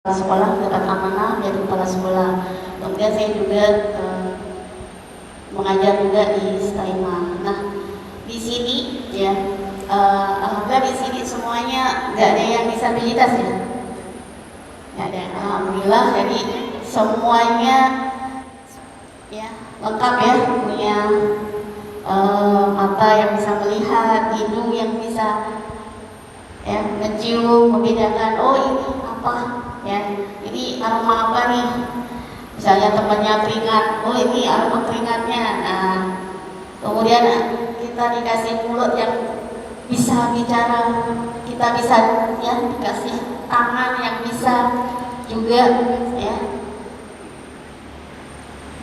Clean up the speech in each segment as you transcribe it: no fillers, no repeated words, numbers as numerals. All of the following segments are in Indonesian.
kepala sekolah, dapat amanah dari kepala sekolah. Kemudian saya juga mengajar juga di STAIMA. Nah, di sini ya, alhamdulillah di sini semuanya nggak ada yang disabilitas ya, nggak ada. Alhamdulillah, jadi semuanya ya lengkap ya, punya mata yang bisa melihat, hidung yang bisa ya mencium, membedakan oh ini apa ya, ini aroma apa nih, misalnya temannya keringat, oh ini aroma keringatnya. Nah, kemudian kita dikasih mulut yang bisa bicara, kita bisa ya dikasih tangan yang bisa juga ya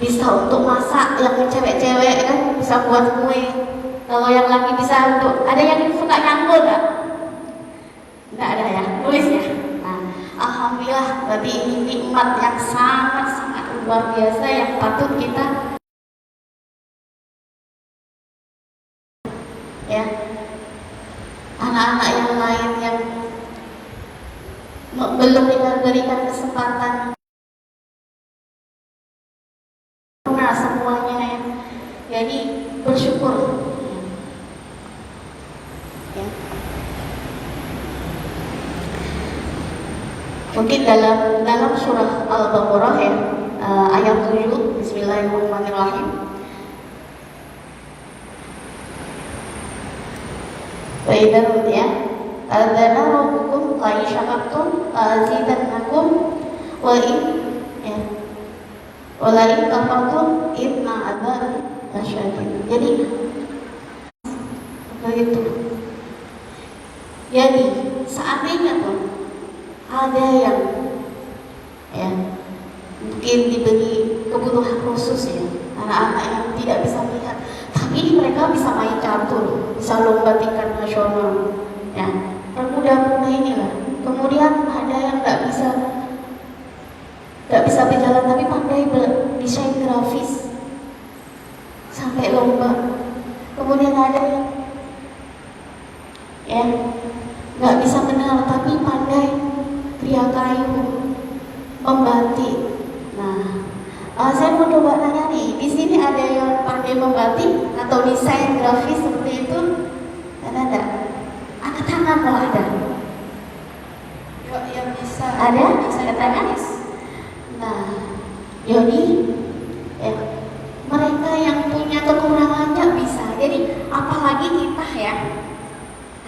bisa untuk masak, yang cewek-cewek kan bisa buat kue. Kalau yang laki bisa untuk, ada yang suka nyanggul nggak? Nggak ada ya, nulis ya. Nah, alhamdulillah, berarti ini nikmat yang sangat-sangat luar biasa yang patut kita ya. Anak-anak yang lain yang belum diberikan kesempatan, nah semuanya ya. Jadi bersyukur ya. Mungkin dalam surah Al-Baqarah ya, ayat 7, Bismillahirrahmanirrahim. Wa idza ya adzana rabbukum la syakartum azidannakum wa in ya wa la in kafartum inna adzabi lasyadid. Jadi begitu. Jadi seandainya tuh ada yang ya mungkin diberi kebutuhan khusus ya, anak-anak yang tidak bisa melihat, tapi mereka bisa main catur, bisa lomba tingkat nasional ya, mudah-mudahan inilah. Kemudian ada yang nggak bisa berjalan tapi pandai desain grafis sampai lomba. Kemudian ada yang ya nggak bisa mengenal tapi pandai pria kayu, membatik. Nah, saya mau coba tanya nih, di sini ada yang pandai membatik atau desain grafis seperti itu? Ada? Angkat tangan kalau ada. Yang bisa. Ada? Angkat tangan. Nah, jadi ya, mereka yang punya kekurangannya bisa. Jadi apalagi kita ya,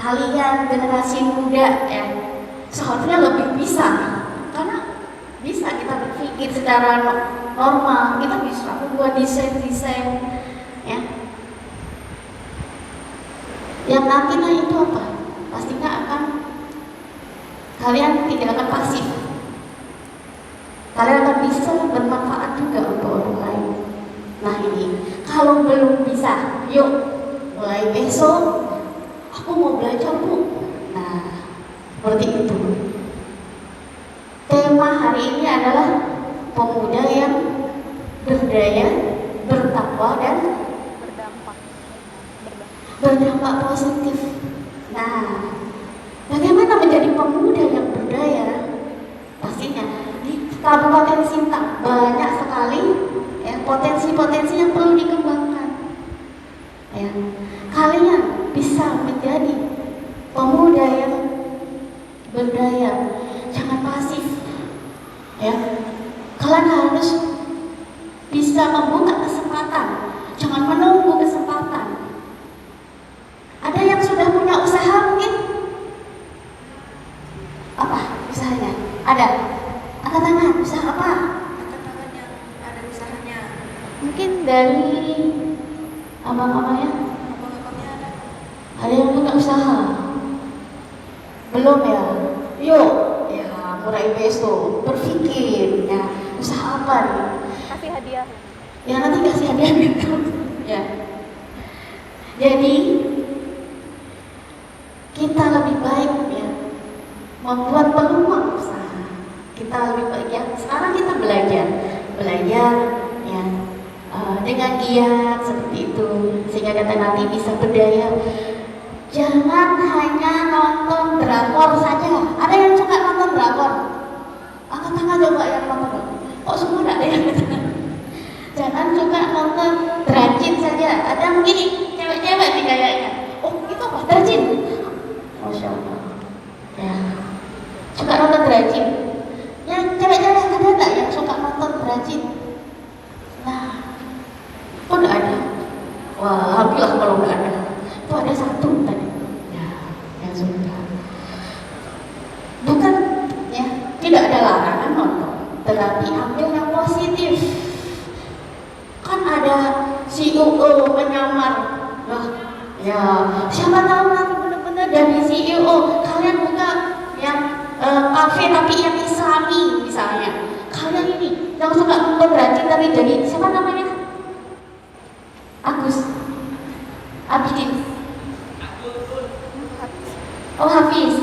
kalian generasi muda ya, seharusnya lebih bisa, karena bisa kita berpikir secara normal, kita bisa membuat desain ya, yang nantinya itu apa? Pastinya akan kalian tidak akan pasif, kalian akan bisa bermanfaat juga untuk orang lain. Nah ini, kalau belum bisa, yuk mulai besok aku mau belajar Bu. Nah seperti itu. Tema hari ini adalah pemuda yang berdaya, bertakwa dan berdampak positif. Nah, bagaimana menjadi pemuda yang berdaya? Pastinya di Kabupaten Sintang banyak sekali ya, potensi-potensi yang perlu dikembangkan. Ya, kalian bisa menjadi pemuda yang berdaya, jangan pasif ya. Kalian harus bisa membuka kesempatan, jangan menunggu kesempatan. Ada yang sudah punya usaha mungkin? Apa usahanya? Ada? Angkat tangan, usaha apa? Angkat tangan yang ada usahanya. Mungkin dari abang-abangnya? Abang-abangnya ada. Ada yang punya usaha? Belum ya? Yuk, ya mulai besok berpikir ya, usaha apa nih? Kasih hadiah. Ya nanti kasih hadiah gitu ya. Jadi kita lebih baik ya membuat peluang usaha. Kita lebih baik ya, sekarang kita belajar ya dengan giat seperti itu, sehingga kita nanti bisa berdaya. Jangan hanya nonton drakor saja. Ada yang suka nonton drakor? Angkat suka nonton Drajin saja. Ada mungkin cewek-cewek nih kayaknya. Oh itu apa? Drajin. Masya Allah. Ya. Suka nonton Drajin. Yang cewek-cewek ada nggak yang suka nonton Drajin? Nah, kok nggak ada? Wah, alhamdulillah kalau nggak ada. Itu ada satu tadi. Ya, yang suka. Bukan, ya, tidak ada larangan nonton, tetapi ambil yang positif. Kan ada CEO menyamar, loh, ya, siapa tahu nanti benar-benar dari CEO kalian buka yang kafe tapi yang Islami misalnya. Kalian ini yang suka nonton Drajin tapi jadi siapa namanya? Agus Abidin. Oh Hafiz.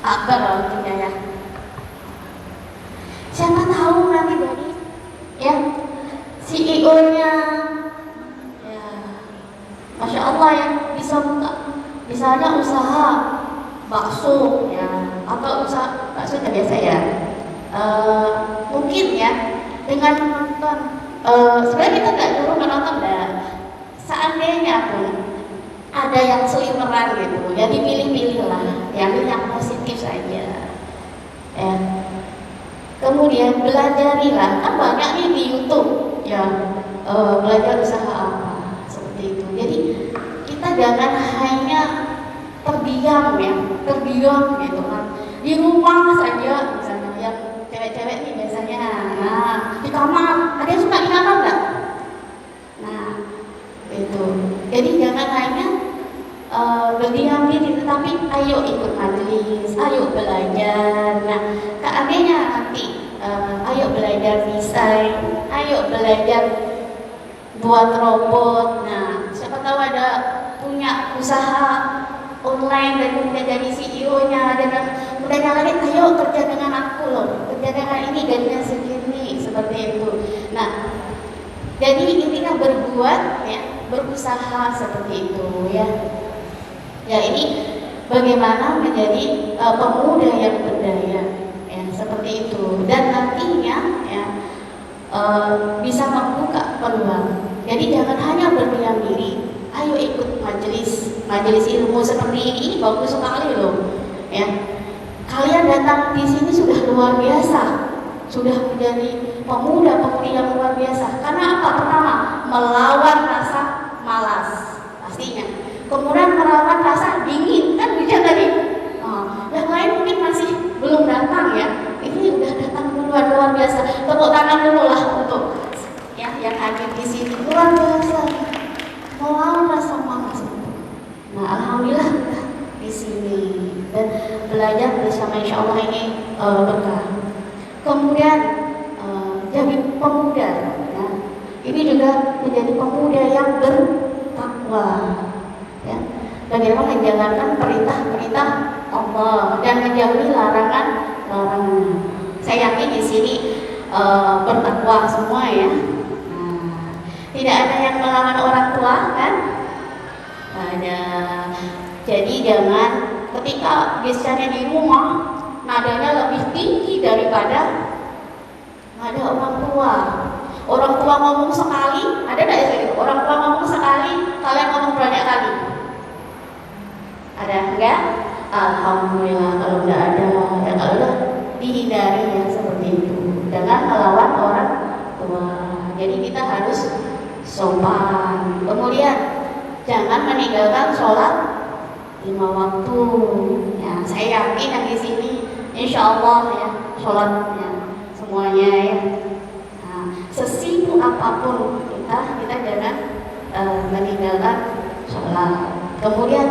Akbar artinya ya. Siapa tahu nanti dari ya CEO-nya ya Masya Allah ya bisa buka misalnya usaha bakso ya atau usaha bakso biasa ya. Mungkin ya dengan menonton sebenarnya kita nggak nyuruh menonton dah. Seandainya pun ada yang selimeran gitu, jadi pilih-pilih lah, yang positif saja. Ya. Kemudian belajarilah, kan banyak nih di YouTube ya belajar usaha apa seperti itu. Jadi kita jangan hanya terdiam ya, terdiam gitu kan. Di rumah saja misalnya yang cewek-cewek nih biasanya, nah di kamar, ada yang suka di kamar nggak? Nah itu, jadi jangan hanya berdiam diri, tetapi ayo ikut majelis, ayo belajar. Nah, keanehannya nanti, ayo belajar desain, ayo belajar buat robot. Nah, siapa tahu ada punya usaha online dan kemudian jadi CEO-nya, dan kemudian lagi, ayo kerja dengan aku loh, kerja dengan ini gajinya segini, seperti itu. Nah, jadi intinya berbuat, ya, berusaha seperti itu, ya. Ya ini bagaimana menjadi pemuda yang berdaya, ya seperti itu, dan nantinya ya bisa membuka peluang. Jadi jangan hanya berdiam diri, ayo ikut majelis ilmu seperti ini bagus sekali loh, ya. Kalian datang di sini sudah luar biasa, sudah menjadi pemuda-pemudi yang luar biasa. Karena apa? Pertama, melawan rasa malas pastinya. Kemudian melawan rasa dingin, kan bisa tadi. Yang lain mungkin masih belum datang ya. Ini udah datang luar biasa. Tepuk tangan dulu lah untuk ya yang hadir di sini, luar biasa. Melawan rasa malas. Nah, alhamdulillah di sini dan belajar bersama, insya Allah ini berkah. Kemudian jadi pemuda. Ya. Ini juga menjadi pemuda yang bertakwa. Ya, bagaimana menjalankan perintah-perintah Allah dan menjauhi larangan-larangan. Saya yakin di sini bertakwa semua ya. Nah, tidak ada yang melawan orang tua kan? Ada. Jadi jangan ketika biasanya di rumah nadanya lebih tinggi daripada nada orang tua. Orang tua ngomong sekali, ada nggak ya gitu? Orang tua ngomong sekali, kalian ngomong banyak kali. Ada enggak? Alhamdulillah kalau enggak ada, ya kalau udah dihindari ya seperti itu. Jangan melawan orang tua. Jadi kita harus sopan. Kemudian jangan meninggalkan sholat 5 waktu. Ya, saya yakin yang di sini, insya Allah ya sholatnya semuanya ya. Nah, sesibuk apapun kita jangan meninggalkan sholat. Kemudian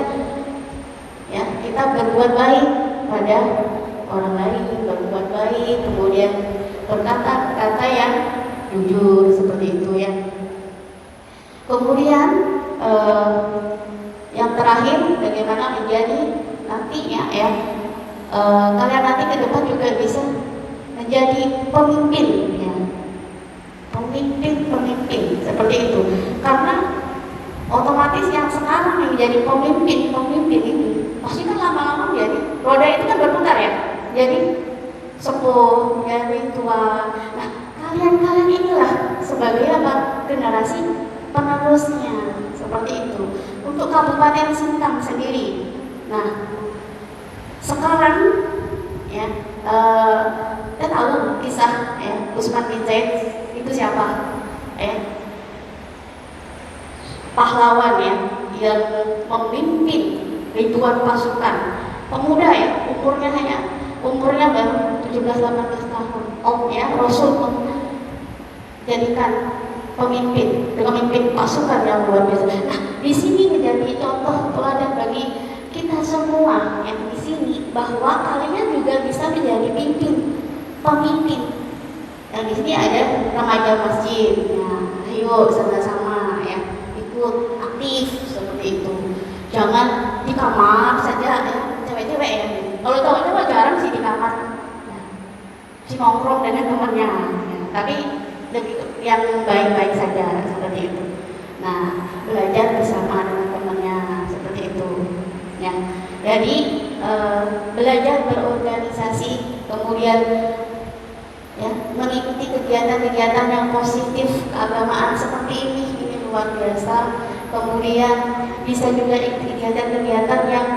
ya kita berbuat baik pada orang lain, berbuat baik, kemudian berkata-kata yang jujur seperti itu ya. Kemudian yang terakhir bagaimana menjadi nantinya ya kalian nanti ke depan juga bisa menjadi pemimpin ya, pemimpin seperti itu, karena otomatis yang sekarang yang menjadi pemimpin ini pasti kan lama-lama jadi roda itu kan berputar ya, jadi sepuh, jadi tua. Nah kalian inilah sebagai apa, generasi penerusnya, seperti itu. Untuk Kabupaten Sintang sendiri, nah sekarang ya kita tahu kisah ya Usman bin Zaid itu siapa, pahlawan ya yang memimpin ribuan pasukan pemuda ya, umurnya baru 17-18 tahun. Ya, Rasul menjadikan pemimpin pasukan yang luar biasa. Nah, di sini menjadi contoh teladan bagi kita semua yang di sini bahwa kalian juga bisa menjadi pemimpin. Yang di sini ada remaja masjid. Nah, ayo sama-sama ya ikut aktif seperti itu. Jangan di kamar saja ya, cewek-cewek ya. Kalau cowok-cowok jarang sih di kamar. Si nongkrong dengan temannya, ya. Tapi yang baik-baik saja seperti itu. Nah, belajar bersama dengan temannya seperti itu. Ya, jadi belajar berorganisasi, kemudian ya mengikuti kegiatan-kegiatan yang positif keagamaan seperti ini luar biasa. Kemudian bisa juga ikut kegiatan-kegiatan yang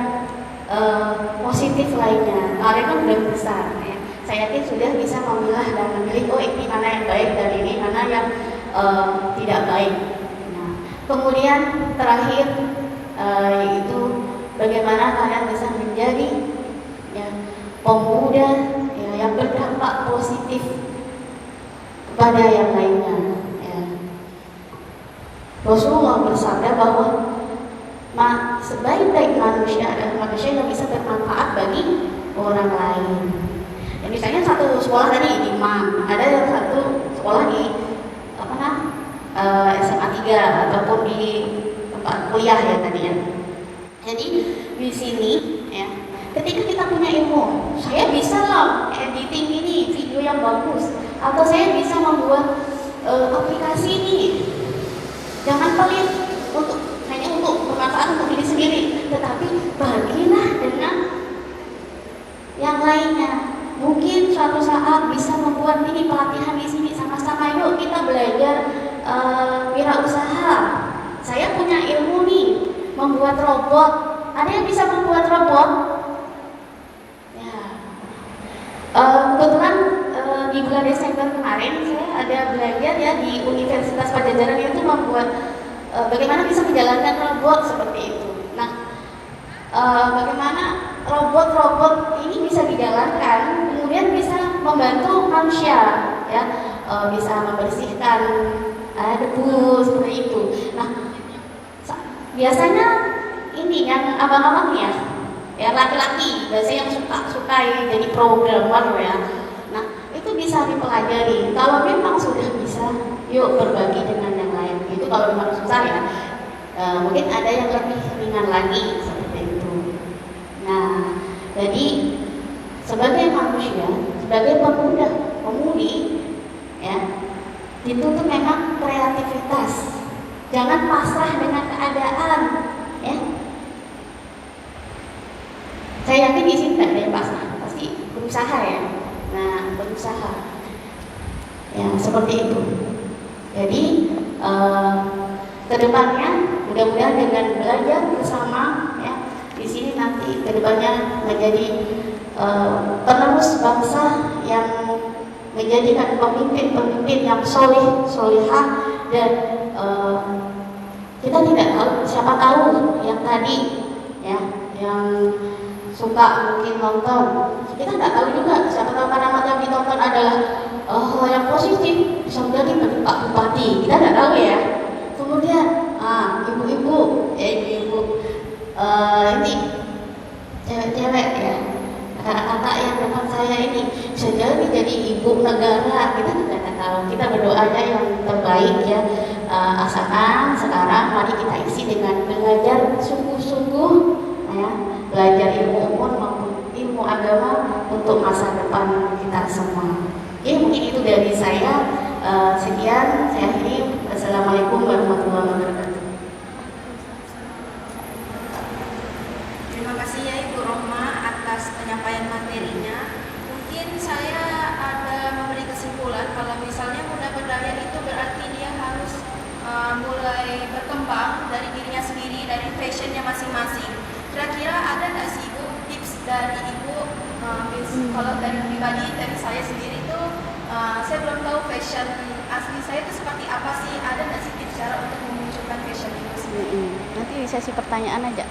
positif lainnya. Kalian kan udah besar ya. Saya yakin sudah bisa memilah dan memilih, oh ini mana yang baik dan ini mana yang tidak baik. Nah, kemudian terakhir itu bagaimana kalian bisa menjadi ya, pemuda ya, yang berdampak positif kepada yang lainnya. Ya. Rasulullah bersabda bahwa sebaik-baik manusia adalah manusia yang bisa bermanfaat bagi orang lain. Ya, misalnya satu sekolah tadi di MAM, ada yang satu sekolah di SMA 3 ataupun di tempat kuliah ya tadi ya. Jadi di sini ya, ketika kita punya ilmu, saya bisa loh editing ini video yang bagus, atau saya bisa membuat aplikasi ini. Jangan pelit hanya untuk bermanfaat untuk diri sendiri, tetapi bagilah dengan yang lainnya. Mungkin suatu saat bisa membuat ini pelatihan di sini sama-sama. Yuk kita belajar wirausaha. Saya punya ilmu nih membuat robot. Ada yang bisa membuat robot? Ya. Kebetulan di bulan Desember kemarin saya ada belajar ya di Universitas Padjadjaran itu membuat bagaimana bisa menjalankan robot seperti itu. Nah, bagaimana robot-robot ini bisa dijalankan, kemudian bisa membantu manusia, ya, bisa membersihkan debu seperti itu. Nah, biasanya ini yang abang-abang ya laki-laki, biasanya yang suka jadi programmer ya. Nah, itu bisa dipelajari. Kalau memang sudah bisa, yuk berbagi dengan yang lain. Itu kalau memang susah ya. Mungkin ada yang lebih ringan lagi seperti itu. Nah, jadi sebagai manusia, sebagai pemudi, ya, dituntut memang kreativitas. Jangan pasrah dengan keadaan, ya. Saya yakin di sini tidak ada yang pasrah, pasti berusaha ya. Nah, berusaha, ya seperti itu. Jadi kedepannya mudah-mudahan dengan belajar bersama, ya, di sini nanti kedepannya menjadi penerus bangsa yang menjadikan pemimpin-pemimpin yang solihah dan kita tidak tahu, siapa tahu yang tadi ya yang suka mungkin nonton, kita nggak tahu juga, siapa tahu karena yang ditonton adalah hal yang positif, bisa menjadi Pak Bupati, kita nggak tahu ya. Kemudian ibu-ibu ini cewek-cewek ya, kakak-kakak yang dekat saya ini bisa jadi ibu negara, kita tidak tahu. Kita berdoa aja yang terbaik ya. Asalkan sekarang mari kita isi dengan belajar sungguh-sungguh ya, belajar ilmu umum maupun ilmu agama untuk masa depan kita semua. Oke, mungkin itu dari saya. Sekian, saya akhiri. Assalamualaikum warahmatullahi wabarakatuh. Terima kasih ya Ibu Rohma atas penyampaian materinya. Mungkin saya ada memberi kesimpulan kalau misalnya Kalau dari pribadi, dari saya sendiri itu, saya belum tahu fashion asli saya itu seperti apa sih. Ada nggak sih tips cara untuk memunculkan fashion itu sendiri? Nanti di sesi pertanyaan aja.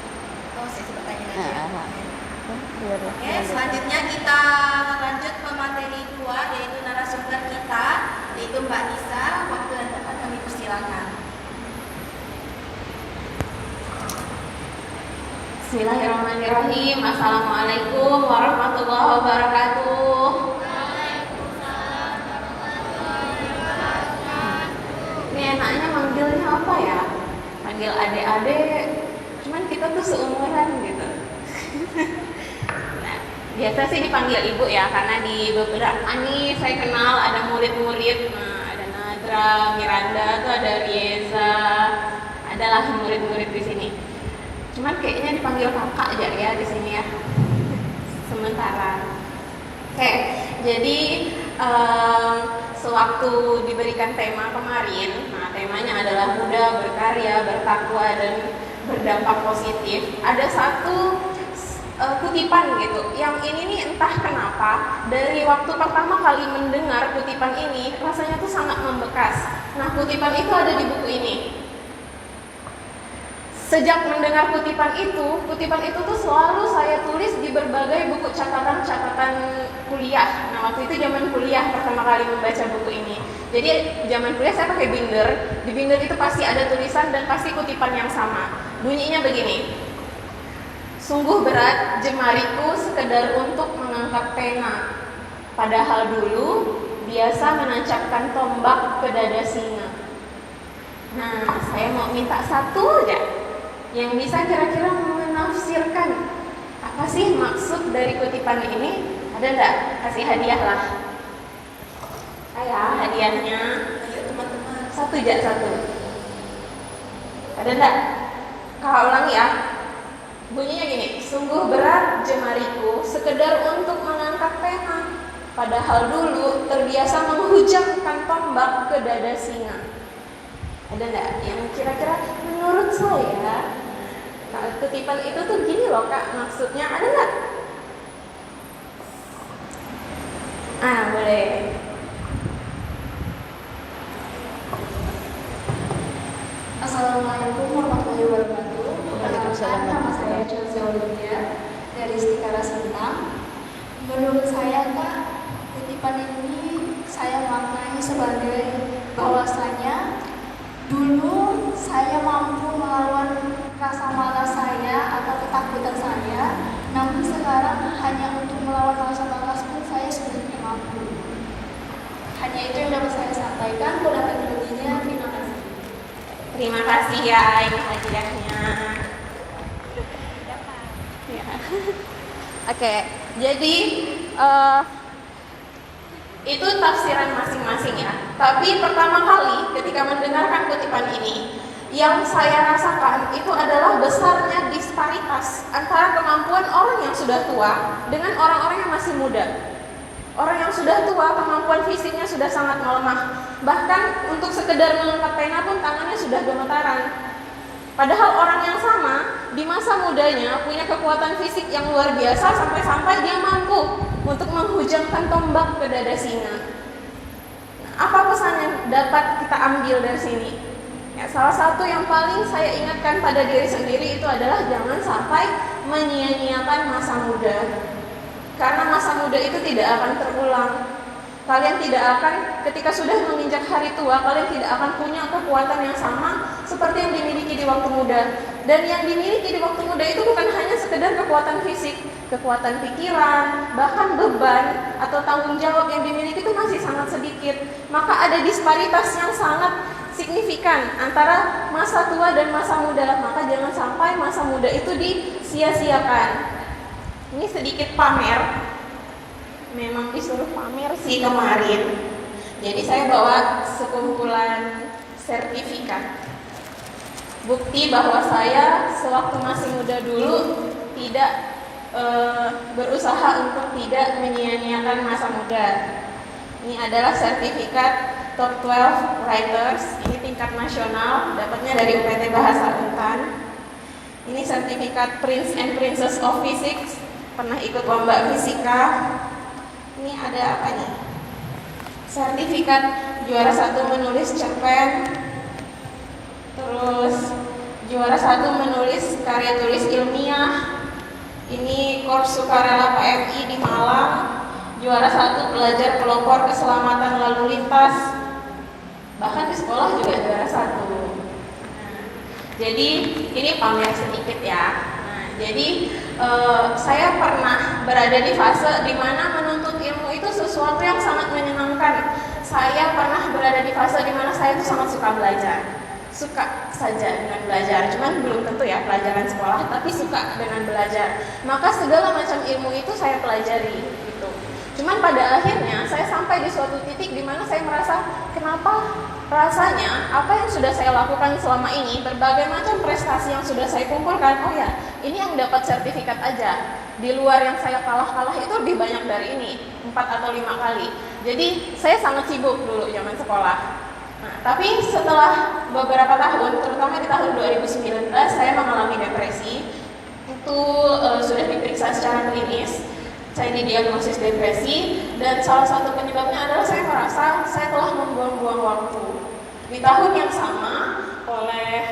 Oh, sesi pertanyaan aja. Biar Oke, selanjutnya kita lanjut ke materi 2, yaitu narasumber kita, yaitu Mbak Nisa. Waktu dan tempat kami persilakan. Bismillahirrahmanirrahim. Assalamualaikum warahmatullahi wabarakatuh. Ini enaknya manggilnya apa ya? Manggil adik-adik, cuman kita tuh seumuran gitu. Nah, biasa sih dipanggil ibu ya, karena di beberapa nih saya kenal ada murid-murid. Nah, ada Nadra, Miranda, tuh ada Rieza, adalah murid-murid di sini. Cuman kayaknya dipanggil kakak aja ya di sini ya. Sementara. Oke, jadi sewaktu diberikan tema kemarin, nah temanya adalah muda, berkarya, bertakwa dan berdampak positif. Ada satu kutipan gitu. Yang ini nih entah kenapa dari waktu pertama kali mendengar kutipan ini rasanya tuh sangat membekas. Nah, kutipan itu ada di buku ini. Sejak mendengar kutipan itu tuh selalu saya tulis di berbagai buku catatan-catatan kuliah. Nah, waktu itu zaman kuliah pertama kali membaca buku ini. Jadi zaman kuliah saya pakai binder. Di binder itu pasti ada tulisan dan pasti kutipan yang sama. Bunyinya begini. Sungguh berat jemariku sekedar untuk mengangkat pena. Padahal dulu biasa menancapkan tombak ke dada singa. Nah, saya mau minta satu aja yang bisa kira-kira menafsirkan apa sih maksud dari kutipan ini. Ada enggak? Kasih hadiah lah. Ayo, hadiahnya. Ayo teman-teman. Satu. Ada enggak? Kakak ulangi ya. Bunyinya gini. Sungguh berat jemariku sekedar untuk mengangkat pena. Padahal dulu terbiasa menghujamkan tombak ke dada singa. Ada enggak yang kira-kira menurut saya kutipan itu tuh gini loh kak, maksudnya ada nggak? Boleh. Assalamualaikum warahmatullahi wabarakatuh. Perkenalkan, nama saya Chelsea Olivia dari Istikara Sentang. Menurut saya kak, kutipan ini saya maknai sebagai bahwasanya dulu saya mampu melawan rasa malas saya atau ketakutan saya, namun sekarang hanya untuk melawan rasa malas pun saya sudah tidak mampu. Hanya itu yang dapat saya sampaikan. Kurang lebihnya, terima kasih. Terima kasih ya ini hadiahnya. Ya. Oke, jadi itu tafsiran masing-masing ya. Tapi pertama kali ketika mendengarkan kutipan ini, yang saya rasakan itu adalah besarnya disparitas antara kemampuan orang yang sudah tua dengan orang-orang yang masih muda. Orang yang sudah tua kemampuan fisiknya sudah sangat melemah. Bahkan untuk sekedar mengangkat pena pun tangannya sudah gemetaran. Padahal orang yang sama di masa mudanya punya kekuatan fisik yang luar biasa sampai-sampai dia mampu untuk menghujamkan tombak ke dada singa. Nah, apa pesan yang dapat kita ambil dari sini? Ya, salah satu yang paling saya ingatkan pada diri sendiri itu adalah jangan sampai menyia-nyiakan masa muda. Karena masa muda itu tidak akan terulang. Kalian tidak akan, ketika sudah menginjak hari tua, kalian tidak akan punya kekuatan yang sama seperti yang dimiliki di waktu muda. Dan yang dimiliki di waktu muda itu bukan hanya sekedar kekuatan fisik, kekuatan pikiran, bahkan beban atau tanggung jawab yang dimiliki itu masih sangat sedikit. Maka ada disparitas yang sangat signifikan antara masa tua dan masa muda. Maka jangan sampai masa muda itu disia-siakan. Ini sedikit pamer. Memang disuruh pamer sih kemarin. Jadi saya bawa sekumpulan sertifikat. Bukti bahwa saya sewaktu masih muda dulu tidak berusaha untuk tidak menyia-nyiakan masa muda. Ini adalah sertifikat Top 12 Writers. Ini tingkat nasional, dapatnya dari UPT Bahasa Untan. Ini sertifikat Prince and Princess of Physics, pernah ikut lomba fisika. Ini ada apa nih? Sertifikat juara 1 menulis cerpen, terus juara 1 menulis karya tulis ilmiah. Ini Korps Sukarela PMI di Malang, juara 1 belajar pelopor keselamatan lalu lintas. Bahkan di sekolah juga juara 1. Jadi ini pamer sedikit ya. Jadi saya pernah berada di fase di mana menuntut ilmu itu sesuatu yang sangat menyenangkan. Saya pernah berada di fase di mana saya itu sangat suka belajar. Suka saja dengan belajar, cuman belum tentu ya pelajaran sekolah, tapi suka dengan belajar. Maka segala macam ilmu itu saya pelajari gitu. Cuman pada akhirnya saya sampai di suatu titik di mana saya merasa kenapa rasanya apa yang sudah saya lakukan selama ini, berbagai macam prestasi yang sudah saya kumpulkan, oh ya ini yang dapat sertifikat aja. Di luar yang saya kalah-kalah itu lebih banyak dari ini, 4 atau 5 kali. Jadi saya sangat sibuk dulu zaman sekolah. Nah, tapi setelah beberapa tahun, terutama di tahun 2019, saya mengalami depresi. Itu sudah diperiksa secara klinis. Saya didiagnosis depresi, dan salah satu penyebabnya adalah saya merasa saya telah membuang-buang waktu. Di tahun yang sama, oleh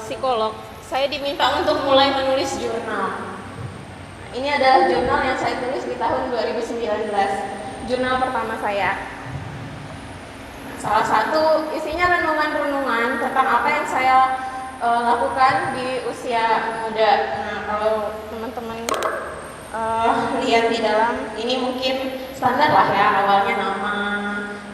psikolog, saya diminta untuk mulai menulis jurnal. Ini adalah jurnal yang saya tulis di tahun 2019, jurnal pertama saya. Salah satu isinya renungan-renungan tentang apa yang saya lakukan di usia muda. Nah, kalau teman-teman lihat di dalam, ini mungkin standar lah ya, awalnya nama,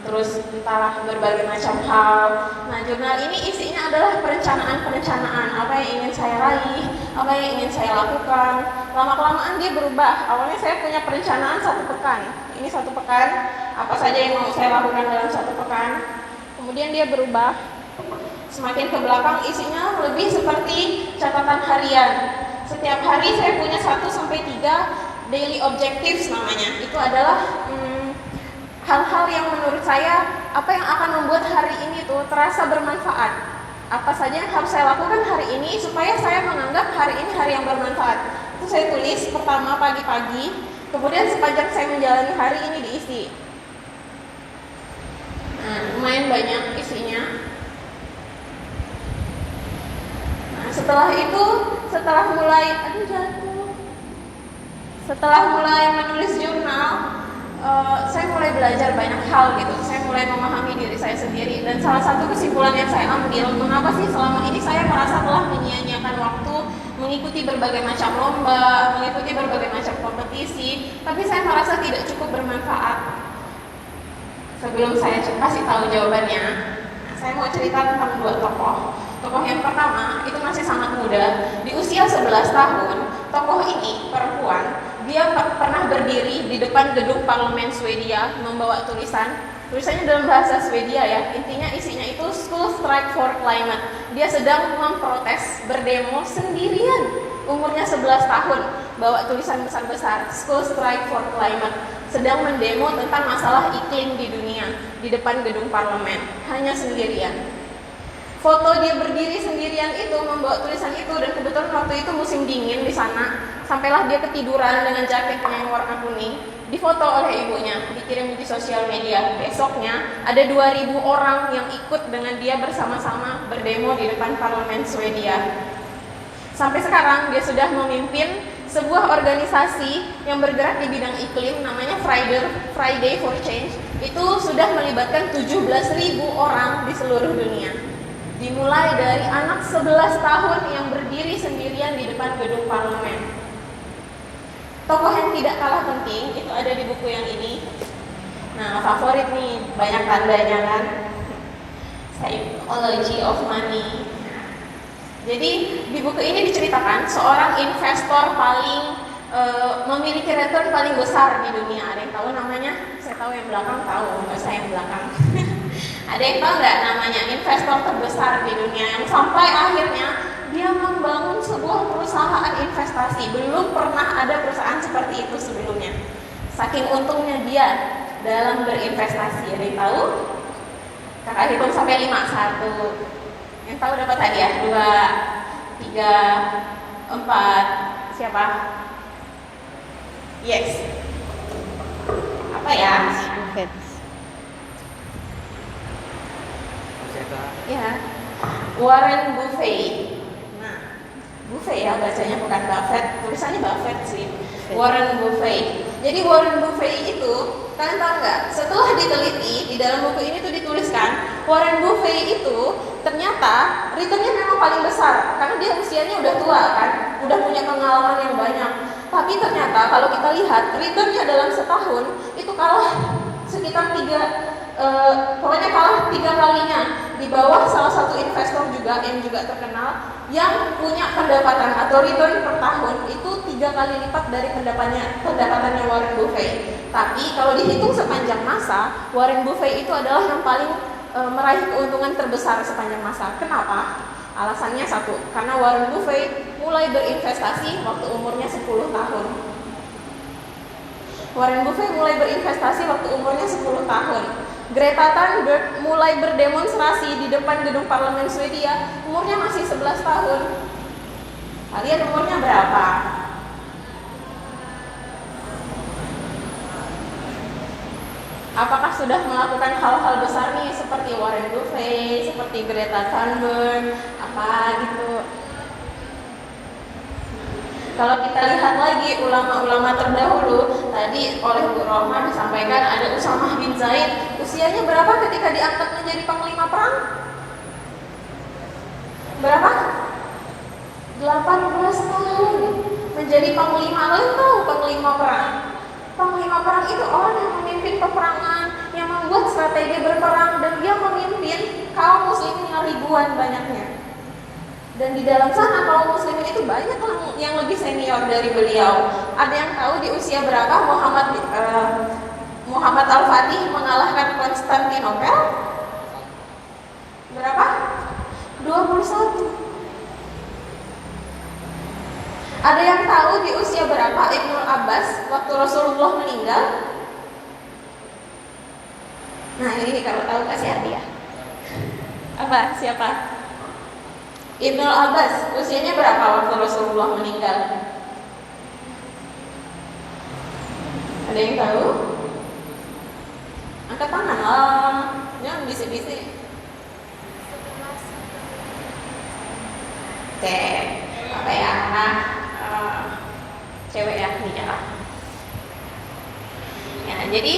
terus entah berbagai macam hal. Nah, jurnal ini isinya adalah perencanaan-perencanaan apa yang ingin saya raih, apa yang ingin saya lakukan. Lama-kelamaan dia berubah. Awalnya saya punya perencanaan 1 pekan. Ini 1 pekan, apa saja yang mau saya lakukan dalam 1 pekan. Kemudian dia berubah. Semakin ke belakang isinya lebih seperti catatan harian. Setiap hari saya punya 1-3 daily objectives namanya. Itu adalah hal-hal yang menurut saya apa yang akan membuat hari ini tuh terasa bermanfaat. Apa saja yang harus saya lakukan hari ini supaya saya menganggap hari ini hari yang bermanfaat. Itu saya tulis pertama pagi-pagi, kemudian sepanjang saya menjalani hari ini diisi. Nah, lumayan banyak isinya. Nah, setelah itu, setelah mulai menulis jurnal, saya mulai belajar banyak hal gitu. Saya mulai memahami diri saya sendiri, dan salah satu kesimpulan yang saya ambil, mengapa sih selama ini saya merasa telah menyia-nyiakan waktu mengikuti berbagai macam lomba, mengikuti berbagai macam kompetisi, tapi saya merasa tidak cukup bermanfaat. Sebelum saya kasih tahu jawabannya, saya mau cerita tentang 2 tokoh. Tokoh yang pertama itu masih sangat muda, di usia 11 tahun. Tokoh ini perempuan, dia pernah berdiri di depan gedung parlemen Swedia membawa tulisannya dalam bahasa Swedia ya. Intinya isinya itu School Strike for Climate. Dia sedang memprotes, berdemo sendirian. Umurnya 11 tahun, bawa tulisan besar-besar School Strike for Climate, sedang mendemo tentang masalah iklim di dunia di depan gedung parlemen, hanya sendirian. Foto dia berdiri sendirian itu, membawa tulisan itu, dan kebetulan waktu itu musim dingin di sana. Sampailah dia ketiduran dengan jaketnya yang warna kuning. Difoto oleh ibunya, dikirim di sosial media. Besoknya ada 2.000 orang yang ikut dengan dia bersama-sama berdemo di depan parlemen Swedia. Sampai sekarang dia sudah memimpin sebuah organisasi yang bergerak di bidang iklim, namanya Friday for Change. Itu sudah melibatkan 17.000 orang di seluruh dunia. Dimulai dari anak 11 tahun yang berdiri sendirian di depan gedung parlemen. Tokoh yang tidak kalah penting itu ada di buku yang ini. Nah, favorit nih, banyak tandanya kan. Psychology of Money. Jadi di buku ini diceritakan seorang investor paling memiliki return paling besar di dunia. Ada yang tahu namanya? Saya tahu yang belakang tahu, nggak saya yang belakang. Ada yang tahu nggak namanya investor terbesar di dunia yang sampai akhirnya dia membangun sebuah perusahaan investasi. Belum pernah ada perusahaan seperti itu sebelumnya. Saking untungnya dia dalam berinvestasi. Ada yang tahu? Kakak hitung sampai 5. 1. Yang tahu dapat hadiah. 2, 3, 4. Siapa? 5. Yes. Apa ya? Buffett. Ya. Warren Buffett. Nah, Buffett ya bacanya, bukan Buffett. Tulisannya Buffett sih. Warren Buffett. Jadi Warren Buffett itu, kalian tahu nggak? Setelah diteliti di dalam buku ini tuh dituliskan, Warren Buffett itu ternyata returnnya memang paling besar karena dia usianya udah tua kan, udah punya pengalaman yang banyak. Tapi ternyata kalau kita lihat returnnya dalam setahun itu kalah sekitar pokoknya kalah 3 kalinya di bawah salah satu investor juga yang juga terkenal yang punya pendapatan atau return per tahun itu 3 kali lipat dari pendapatannya Warren Buffett. Tapi kalau dihitung sepanjang masa, Warren Buffett itu adalah yang paling meraih keuntungan terbesar sepanjang masa. Kenapa? Alasannya satu, karena Warren Buffett mulai berinvestasi waktu umurnya 10 tahun. Warren Buffett mulai berinvestasi waktu umurnya 10 tahun. Greta Thunberg mulai berdemonstrasi di depan gedung parlemen Swedia, umurnya masih 11 tahun. Kalian umurnya berapa? Apakah sudah melakukan hal-hal besar nih seperti Warren Buffett, seperti Greta Thunberg, apa gitu? Kalau kita lihat lagi ulama-ulama terdahulu, tadi oleh Bu Rohman disampaikan ada Usamah bin Zaid. Usianya berapa ketika diangkat menjadi panglima perang? Berapa? 18 tahun menjadi panglima. Kalian tahu panglima perang? Panglima perang itu orang yang memimpin peperangan, yang membuat strategi berperang, dan dia memimpin kaum muslimin yang ribuan banyaknya. Dan di dalam sana kaum muslimin itu banyak yang lebih senior dari beliau. Ada yang tahu di usia berapa Muhammad Al-Fatih mengalahkan Konstantinopel? Berapa? 21. Ada yang tahu di usia berapa Ibnu Abbas waktu Rasulullah meninggal? Nah ini kalau tahu kasih hadiah. Apa? Siapa? Ibnu Abbas usianya berapa waktu Rasulullah meninggal? Ada yang tahu? Angkat tangan lah, jangan bisik-bisik. Oke, apa ya? Cewek ya, nikah. Ya, jadi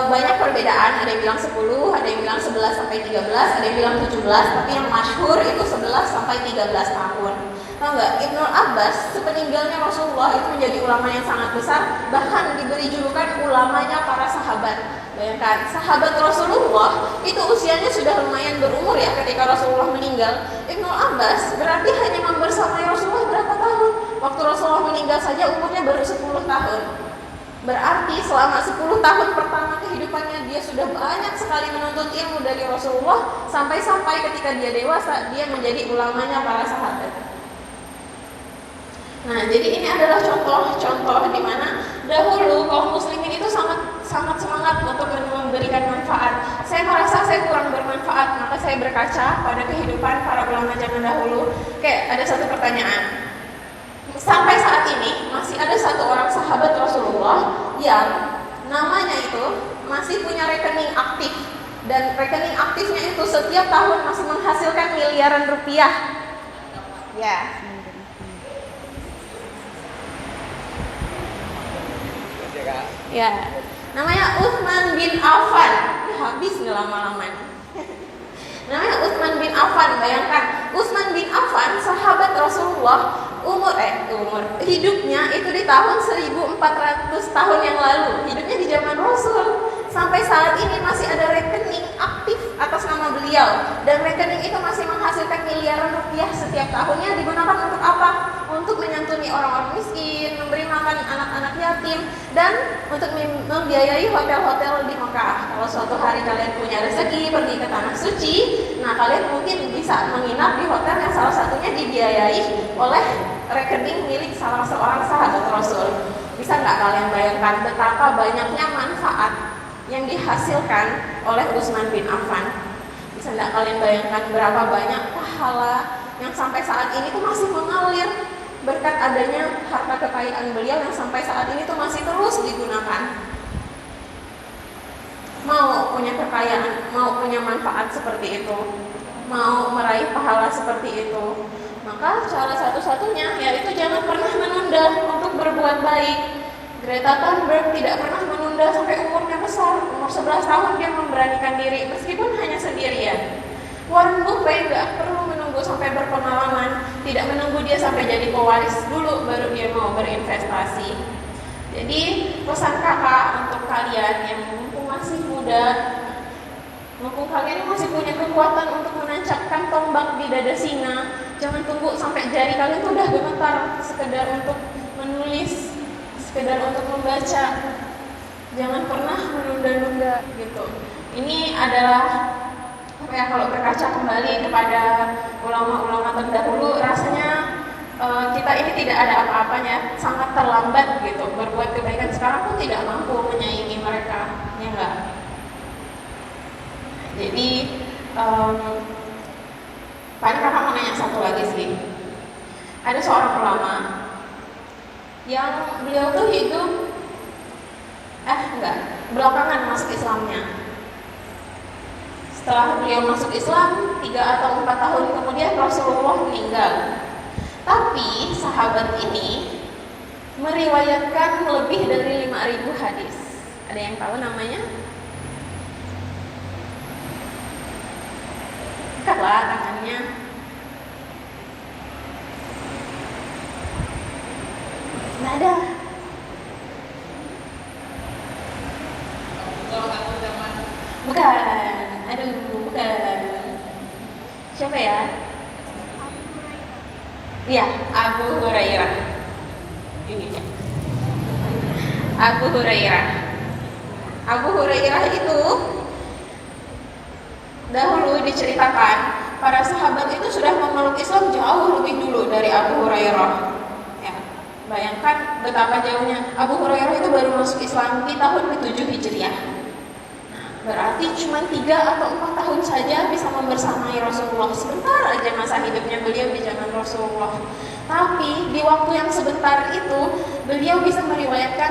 banyak perbedaan, ada yang bilang 10, ada yang bilang 11 sampai 13, ada yang bilang 17, tapi yang masyhur itu 11 sampai 13 tahun. Tahu nggak, Ibnu Abbas sepeninggalnya Rasulullah itu menjadi ulama yang sangat besar, bahkan diberi julukan ulamanya para sahabat. Bayangkan, sahabat Rasulullah itu usianya sudah lumayan berumur ya ketika Rasulullah meninggal. Ibnu Abbas berarti hanya membersamai Rasulullah berapa tahun? Waktu Rasulullah meninggal saja umurnya baru 10 tahun. Berarti selama 10 tahun pertama kehidupannya dia sudah banyak sekali menuntut ilmu dari Rasulullah, sampai-sampai ketika dia dewasa dia menjadi ulamanya para sahabat. Nah, jadi ini adalah contoh-contoh di mana dahulu kaum muslimin itu sangat semangat untuk memberikan manfaat. Saya merasa saya kurang bermanfaat, maka saya berkaca pada kehidupan para ulama zaman dahulu. Kayak ada satu pertanyaan. Sampai saat ini masih ada satu orang sahabat Rasulullah yang namanya itu masih punya rekening aktif, dan rekening aktifnya itu setiap tahun masih menghasilkan miliaran rupiah. Ya. Ya. Namanya Utsman bin Affan. Habis nggak lama-lama nih. Namanya Utsman bin Affan. Bayangkan, Utsman bin Affan sahabat Rasulullah, hidupnya itu di tahun 1400 tahun yang lalu. Hidupnya di zaman Rasul. Sampai saat ini masih ada rekening aktif atas nama beliau, dan rekening itu masih menghasilkan miliaran rupiah setiap tahunnya. Digunakan untuk apa? Untuk menyantuni orang-orang miskin, memberi makan anak-anak yatim, dan untuk membiayai hotel-hotel di Mekah. Kalau suatu hari kalian punya rezeki pergi ke tanah suci, nah kalian mungkin bisa menginap di hotel yang salah satunya dibiayai oleh rekening milik salah seorang sahabat Rasul. Bisa nggak kalian bayangkan betapa banyaknya manfaat yang dihasilkan oleh Utsman bin Affan? Bisa nggak kalian bayangkan berapa banyak pahala yang sampai saat ini tuh masih mengalir berkat adanya harta kekayaan beliau yang sampai saat ini tuh masih terus digunakan. Mau punya kekayaan, mau punya manfaat seperti itu, mau meraih pahala seperti itu, maka cara satu-satunya yaitu jangan pernah menunda untuk berbuat baik. Greta Thunberg tidak pernah menunda sampai umurnya besar. Umur 11 tahun dia memberanikan diri meskipun hanya sendirian. Warren Buffett gak perlu menunggu sampai berpengalaman, tidak menunggu dia sampai jadi pewaris dulu baru dia mau berinvestasi. Jadi pesan kakak untuk kalian yang mumpung masih muda, mumpung kalian masih punya kekuatan untuk menancapkan tombak di dada singa, jangan tunggu sampai jari kalian tuh udah gemetar sekedar untuk menulis, sekedar untuk membaca. Jangan pernah menunda-nunda gitu. Ini adalah kalau berkaca kembali kepada ulama-ulama terdahulu, rasanya kita ini tidak ada apa-apanya, sangat terlambat gitu. Berbuat kebaikan sekarang pun tidak mampu menyaingi mereka, ya enggak? Jadi paling kakak mau nanya satu lagi sih. Ada seorang ulama yang beliau tuh hidup belakangan masuk Islamnya. Setelah beliau masuk Islam 3 atau 4 tahun kemudian Rasulullah meninggal. Tapi sahabat ini meriwayatkan lebih dari 5.000 hadis. Ada yang tahu namanya? Angkatlah tangannya. Nggak ada. Bukan. Aduh, bukan. Siapa ya? Iya, Abu Hurairah. Ini ya. Abu Hurairah. Abu Hurairah itu dahulu diceritakan para sahabat itu sudah memeluk Islam jauh lebih dulu dari Abu Hurairah. Ya, bayangkan betapa jauhnya. Abu Hurairah itu baru masuk Islam di tahun ke-7 Hijriah. Berarti cuma 3 atau 4 tahun saja bisa membersamai Rasulullah. Sebentar aja masa hidupnya beliau di zaman Rasulullah. Tapi di waktu yang sebentar itu beliau bisa meriwayatkan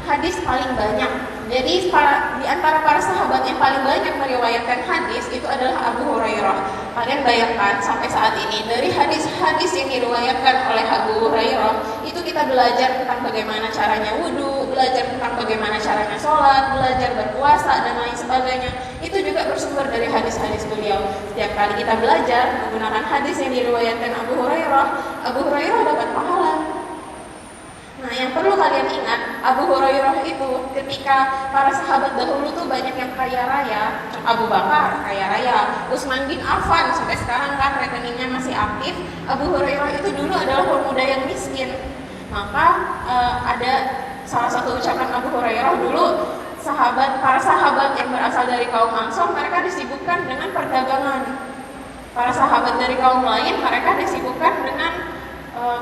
hadis paling banyak. Jadi di antara para sahabat yang paling banyak meriwayatkan hadis itu adalah Abu Hurairah. Kalian bayangkan sampai saat ini dari hadis-hadis yang diriwayatkan oleh Abu Hurairah itu kita belajar tentang bagaimana caranya wudhu, belajar tentang bagaimana caranya sholat, belajar berpuasa dan lain sebagainya. Itu juga bersumber dari hadis-hadis beliau. Setiap kali kita belajar menggunakan hadis yang diriwayatkan Abu Hurairah dapat pahala. Nah, yang perlu kalian ingat, Abu Hurairah itu ketika para sahabat dahulu tuh banyak yang kaya raya. Abu Bakar kaya raya, Utsman bin Affan sampai sekarang kan rekeningnya masih aktif. Abu Hurairah itu dulu adalah pemuda yang miskin. Maka ada salah satu ucapan Abu Hurairah dulu, para sahabat yang berasal dari kaum Ansor mereka disibukkan dengan perdagangan. Para sahabat dari kaum lain mereka disibukkan dengan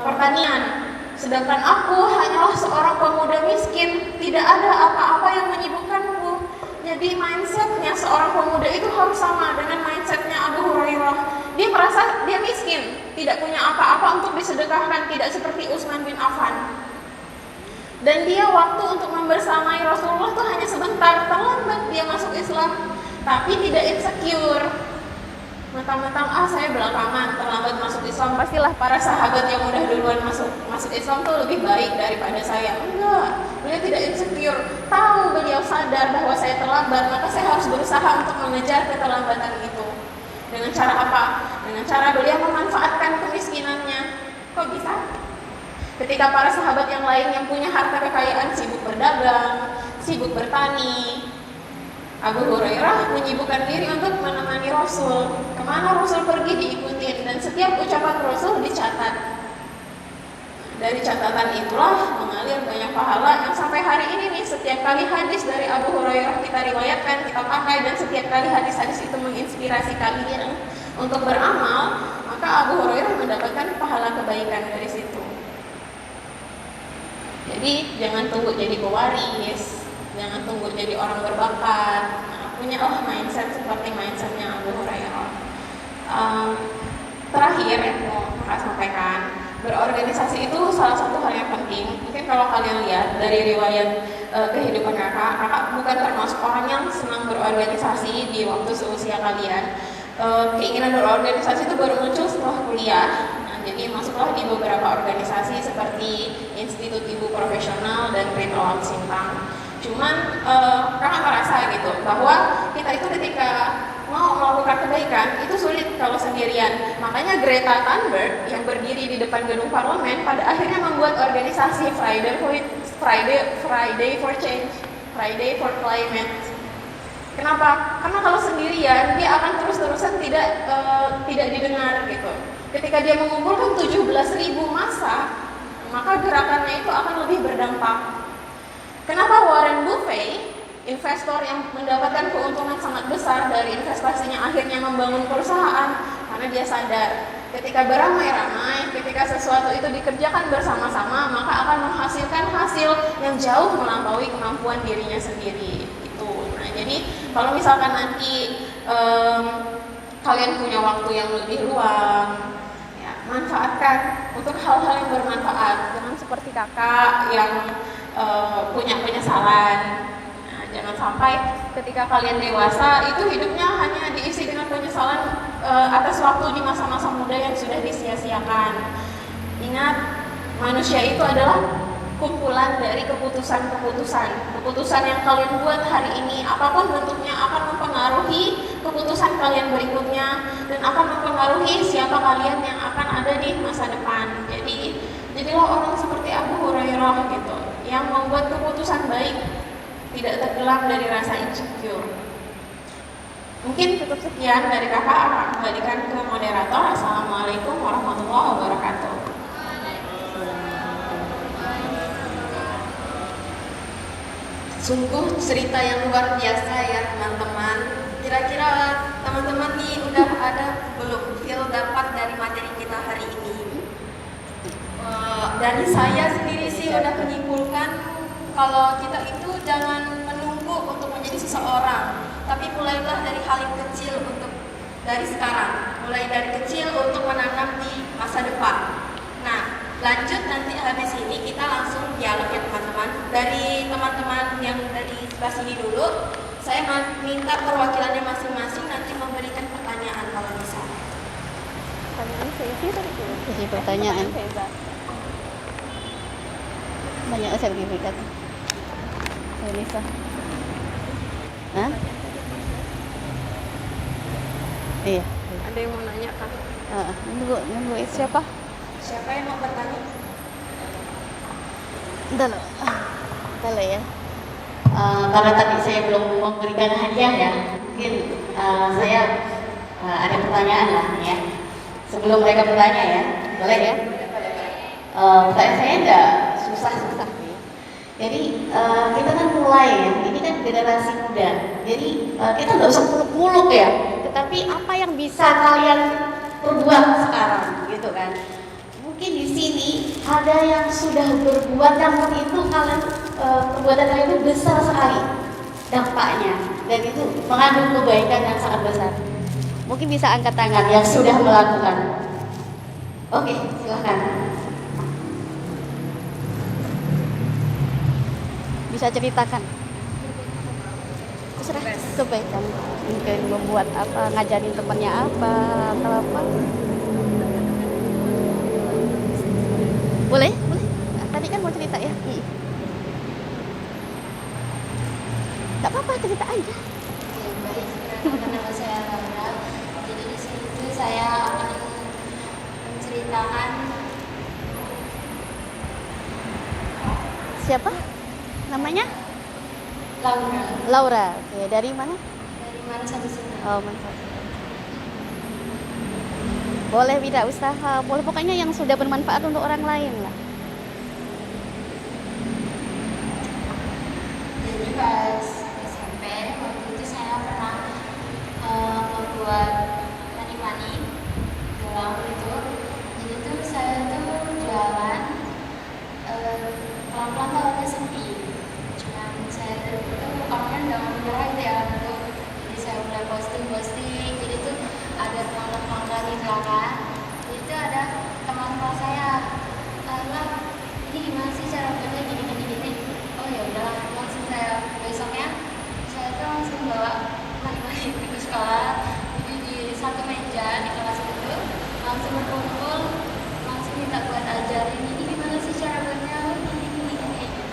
pertanian. Sedangkan aku hanyalah seorang pemuda miskin, tidak ada apa-apa yang menyibukkanku. Jadi mindsetnya seorang pemuda itu harus sama dengan mindsetnya Abu Hurairah. Dia merasa dia miskin, tidak punya apa-apa untuk disedekahkan, tidak seperti Utsman bin Affan. Dan dia waktu untuk membersamai Rasulullah itu hanya sebentar, terlambat dia masuk Islam, tapi tidak insecure. Mentang-mentang saya belakangan terlambat masuk Islam, pastilah para sahabat yang udah duluan masuk Islam tuh lebih baik daripada saya. Enggak, beliau tidak insecure. Tahu, beliau sadar bahwa saya terlambat, maka saya harus berusaha untuk mengejar keterlambatan itu. Dengan cara apa? Dengan cara beliau memanfaatkan kemiskinannya. Kok bisa? Ketika para sahabat yang lain yang punya harta kekayaan sibuk berdagang, sibuk bertani, Abu Hurairah menyibukkan diri untuk menemani Rasul. Kemana Rasul pergi diikutin, dan setiap ucapan Rasul dicatat. Dari catatan itulah mengalir banyak pahala yang sampai hari ini nih, setiap kali hadis dari Abu Hurairah kita riwayatkan, kita pakai, dan setiap kali hadis-hadis itu menginspirasi kalian untuk beramal, maka Abu Hurairah mendapatkan pahala kebaikan dari situ. Jadi jangan tunggu jadi pewaris, jangan tunggu jadi orang berbakat. Punyalah mindset seperti mindsetnya Abu Hurairah. Terakhir yang mau saya sampaikan, berorganisasi itu salah satu hal yang penting. Mungkin kalau kalian lihat dari riwayat kehidupan kakak bukan termasuk orang yang senang berorganisasi di waktu seusia kalian. Keinginan berorganisasi itu baru muncul setelah kuliah. Nah, jadi masuklah di beberapa organisasi seperti Institut Ibu Profesional dan Great Alam Sintang. Cuman kakak merasa gitu bahwa kita itu ketika mau melakukan kebaikan itu sulit kalau sendirian. Makanya Greta Thunberg yang berdiri di depan gedung parlemen pada akhirnya membuat organisasi Friday for Change, Friday for Climate. Kenapa? Karena kalau sendirian dia akan terus-terusan tidak didengar gitu. Ketika dia mengumpulkan 17.000 massa, maka gerakannya itu akan lebih berdampak. Kenapa Warren Buffett, investor yang mendapatkan keuntungan sangat besar dari investasinya akhirnya membangun perusahaan? Karena dia sadar ketika beramai-ramai, ketika sesuatu itu dikerjakan bersama-sama, maka akan menghasilkan hasil yang jauh melampaui kemampuan dirinya sendiri. Gitu. Nah, jadi kalau misalkan nanti kalian punya waktu yang lebih luang, ya, manfaatkan untuk hal-hal yang bermanfaat. Jangan seperti kakak yang punya penyesalan. Nah, jangan sampai ketika kalian dewasa itu hidupnya hanya diisi dengan penyesalan atas waktu di masa-masa muda yang sudah disia-siakan. Ingat, manusia itu adalah kumpulan dari keputusan-keputusan. Keputusan yang kalian buat hari ini, apapun bentuknya, akan mempengaruhi keputusan kalian berikutnya dan akan mempengaruhi siapa kalian yang akan ada di masa depan. Jadi, jadilah orang seperti Abu Hurairah gitu, yang membuat keputusan baik, tidak tergelam dari rasa insecure. Mungkin cukup sekian dari kakak, akan kembalikan ke moderator. Assalamualaikum warahmatullahi wabarakatuh. Sungguh cerita yang luar biasa ya teman-teman. Kira-kira teman-teman nih udah ada belum feel dapat dari materi kita hari ini? Dari saya sendiri sih udah menyimpulkan kalau kita itu jangan menunggu untuk menjadi seseorang, tapi mulailah dari hal yang kecil dari sekarang, mulai dari kecil untuk menanam di masa depan. Nah, lanjut nanti habis ini kita langsung dialog ya teman-teman. Dari teman-teman yang dari sebelah sini dulu, saya minta perwakilannya masing-masing nanti memberikan pertanyaan kalau bisa. Jadi pertanyaan banyak sertifikat. Bisa. Hah? Iya. Ada yang mau nanya kan? Nunggu siapa? Siapa yang mau bertanya? Entar lo ya. Karena tadi saya belum memberikan hadiah ya, mungkin saya ada pertanyaan lah ya. Sebelum mereka bertanya ya, boleh ya? Pertanyaan saya enggak susah-susah ya. Jadi kita kan mulai ya, ini kan generasi muda. Jadi kita nggak usah muluk-muluk ya, tetapi apa yang bisa kalian perbuat sekarang gitu kan? Mungkin di sini ada yang sudah berbuat namun itu kalian perbuatan kalian itu besar sekali dampaknya dan itu mengandung kebaikan yang sangat besar. Mungkin bisa angkat tangan yang sudah melakukan. Oke, silakan. Bisa ceritakan. Terserah kebaikan. Mungkin membuat apa, ngajarin temannya apa atau apa. Boleh? Tadi kan mau cerita ya? Tak apa-apa, cerita aja. Oke, baik. Nama saya Laura. Jadi di sini saya akan menceritakan Siapa? Namanya? Laura. Laura. Oke, dari mana? Dari mana sampai sini? Oh, mantap. Boleh tidak usaha, boleh pokoknya yang sudah bermanfaat untuk orang lain lah. Jadi pas SMP waktu itu saya pernah membuat mani-mani gelang itu. Jadi tuh saya tuh jualan pelan-pelan kalau udah sepi. Cuman saya tuh orangnya udah menyerah gitu ya gitu. Jadi saya mulai posting. Jadi tuh ada pelanggan di belakang. Jadi tuh ada teman kakak saya, Kak, ini gimana sih cara kerja gini. Oh ya udah, langsung saya besoknya saya tuh langsung bawa mari ke sekolah. Jadi di satu meja di kelas itu langsung berkumpul, langsung minta buat ajarin ini gimana sih cara buatnya, gini gitu.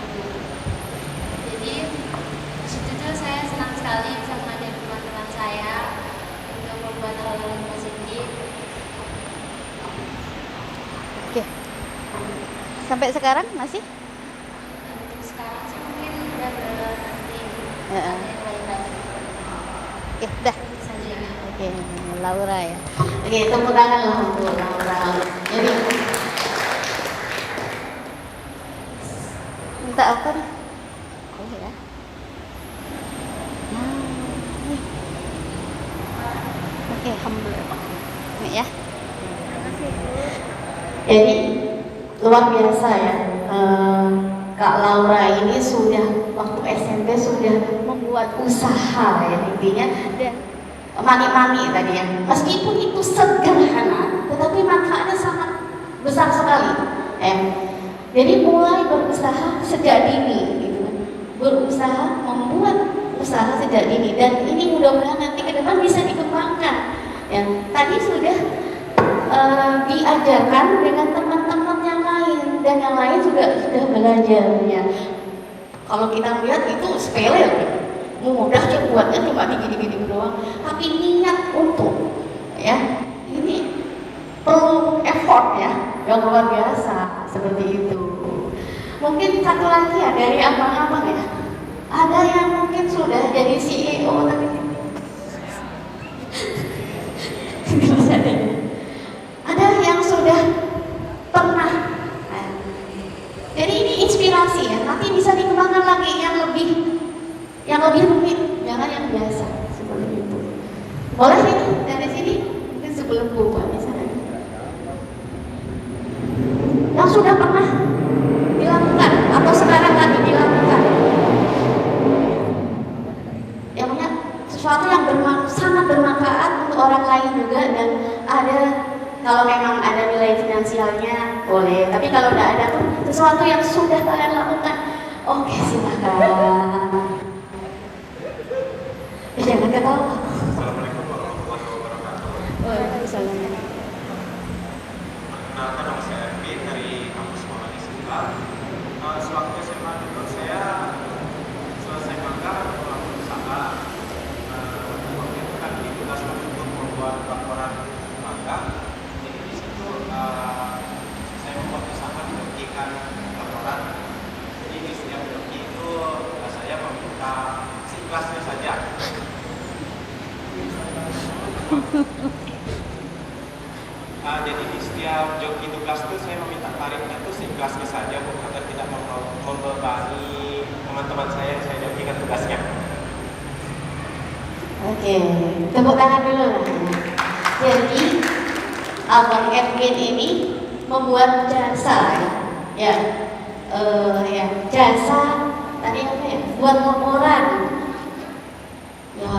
Jadi di situ tuh saya senang sekali bisa mengajari teman-teman saya untuk membuat hal-hal yang positif. Oke. Sampai sekarang masih? Untuk sekarang sih mungkin udah nanti Heeh. ada yang lain lagi. Oke, dah. Saja. Oke, Laura ya. Oke, tepuk tangan lah untuk Laura. Jadi Minta apa nih? Oh ya. Nah, nih. Oke, alhamdulillah. Nih ya. Jadi luar biasa ya. Kak Laura ini sudah waktu SMP sudah membuat usaha ya intinya, dan mani-mani tadi ya. Meskipun itu sederhana, tetapi manfaatnya sangat besar sekali. Jadi mulai berusaha sejak dini, gitu kan. Berusaha membuat usaha sejak dini, dan ini mudah-mudahan nanti ke depan bisa dikembangkan. Ya, tadi sudah diajarkan dengan teman-teman yang lain, dan yang lain juga sudah belajar ya. Kalau kita lihat itu sepele, mudah aja buatnya cuma gini-gini doang, tapi niat untuk ya ini perlu effort ya yang luar biasa seperti itu. Mungkin satu lagi ya dari abang-abang ya, ada yang mungkin sudah jadi CEO tapi ada yang sudah pernah. Nah, jadi ini inspirasi ya, nanti bisa dikembangkan lagi yang lebih rumit, jangan yang biasa seperti itu. Boleh ini dari sini mungkin sebelum buka misalnya yang sudah pernah dilakukan atau sekarang lagi dilakukan, yang punya sesuatu yang sangat bermanfaat untuk orang lain juga, dan ada, kalau memang ada nilai finansialnya boleh, tapi kalau tidak ada pun sesuatu yang sudah kalian lakukan, oke silakan. Jangan ketawa. Assalamualaikum warahmatullahi wabarakatuh. Waalaikumsalam. Perkenalkan, nama saya Ervin dari kampus Muhammad Istiqlal. Sewaktu SMA dulu saya selesai magang melakukan usaha. Waktu itu kan ditugaskan untuk membuat laporan magang. Jadi di situ saya membuat usaha membagikan laporan. Jadi di setiap doki itu saya meminta kelasnya saja. Jadi di setiap joki tugas itu saya meminta tarifnya itu seikhlasnya saja, agar tidak membebani teman-teman saya yang saya jokikan tugasnya. Oke, tepuk tangan dulu lah. Jadi Abang Edwin ini membuat jasa ya, ya jasa tadi apa ya, buat laporan ya,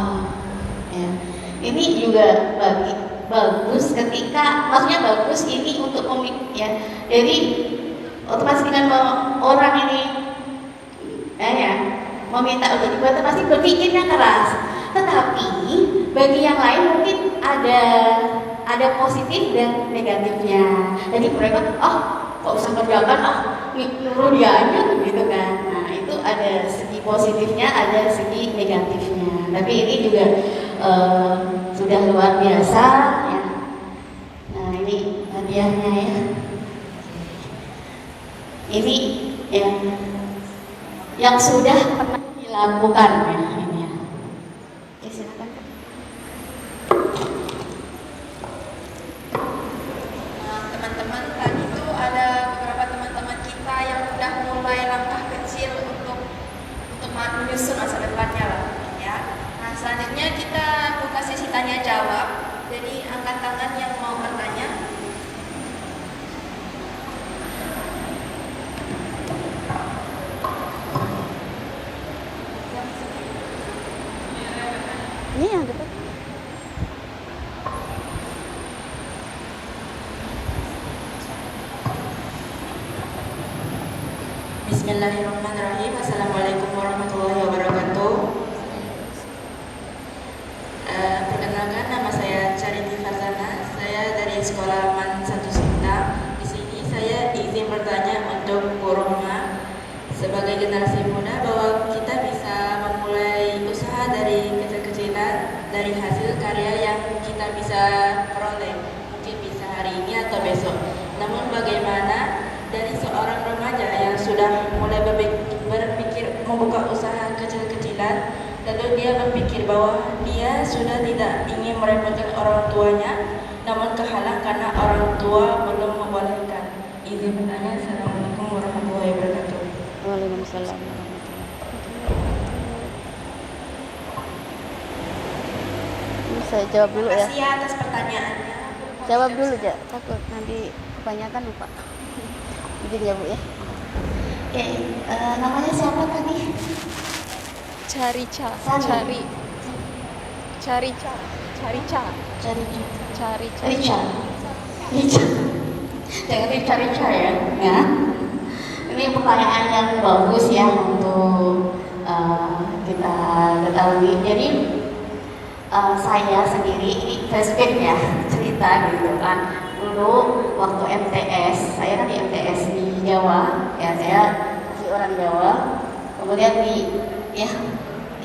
ya. Ini juga bagus ketika, maksudnya bagus ini untuk ya, jadi otomatis dengan orang ini ya meminta untuk dibuat, pasti berpikirnya keras. Tetapi bagi yang lain mungkin ada positif dan negatifnya. Jadi mereka kok usah kerjakan, nyuruh dia aja gitu kan. Nah itu ada segi positifnya, ada segi negatifnya. Tapi ini juga sudah luar biasa ya. Nah ini hadiahnya ya. Ini yang sudah pernah dilakukan ya. Ini ya. Oke, silakan. Teman-teman, tadi tuh ada beberapa teman-teman kita yang udah mulai langkah kecil untuk menyusun masa depannya lah ya. Nah selanjutnya kita buka sesi tanya jawab. Jadi angkat tangan yang mau bertanya. Ini yang depan. Bismillahirrahmanirrahim. Assalamualaikum warahmatullahi wabarakatuh. Perkenalkan, nama saya Charity Farzana. Saya dari Sekolah Man 1 Sinta. Di sini saya izin bertanya untuk Bu Rohma sebagai generasi muda bahwa kita bisa memulai usaha dari kecil-kecilan, dari hasil karya yang kita bisa peroleh. Mungkin bisa hari ini atau besok. Namun bagaimana dari seorang remaja yang sudah mulai berpikir membuka usaha kecil-kecilan, lalu dia berpikir bahwa dia sudah tidak ingin merepotkan orang tuanya, namun kehalang karena orang tua belum membolehkan. Izin bertanya. Assalamualaikum warahmatullahi wabarakatuh. Waalaikumsalam. Ini saya jawab dulu Terima ya. kasih atas pertanyaannya. Jawab dulu ya, takut nanti kebanyakan lupa. Izin ya Bu ya. Oke, namanya siapa tadi? Carica, Sani. Carica. Carica. Carica. Rica. Jangan Rica ya. Ya. Ini pertanyaan yang bagus ya untuk kita ketahui. Jadi saya sendiri ini flashback ya, cerita gitu kan. Dulu waktu MTS, saya kan di MTS di Jawa, ya saya masih orang Jawa. Kemudian ya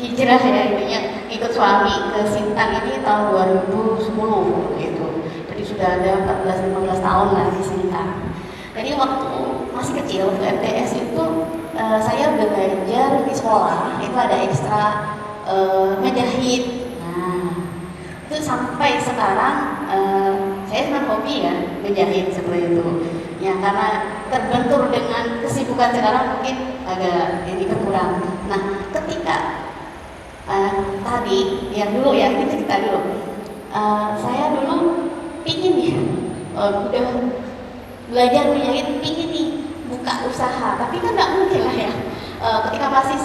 hijrah ya, intinya ikut suami ke Sintang ini tahun 2010 gitu. Jadi sudah ada 14-15 tahun lah di Sintang. Jadi waktu masih kecil ke MTS itu saya belajar di sekolah itu ada ekstra ngejahit. Nah itu sampai sekarang saya memang hobi ya menjahit seperti itu. Ya karena terbentur dengan kesibukan sekarang mungkin agak ini berkurang. Nah ketika tadi yang dulu ya kita dulu, saya dulu pingin nih udah belajar menjahit, pingin nih buka usaha, tapi kan nggak mungkin lah ya ketika masih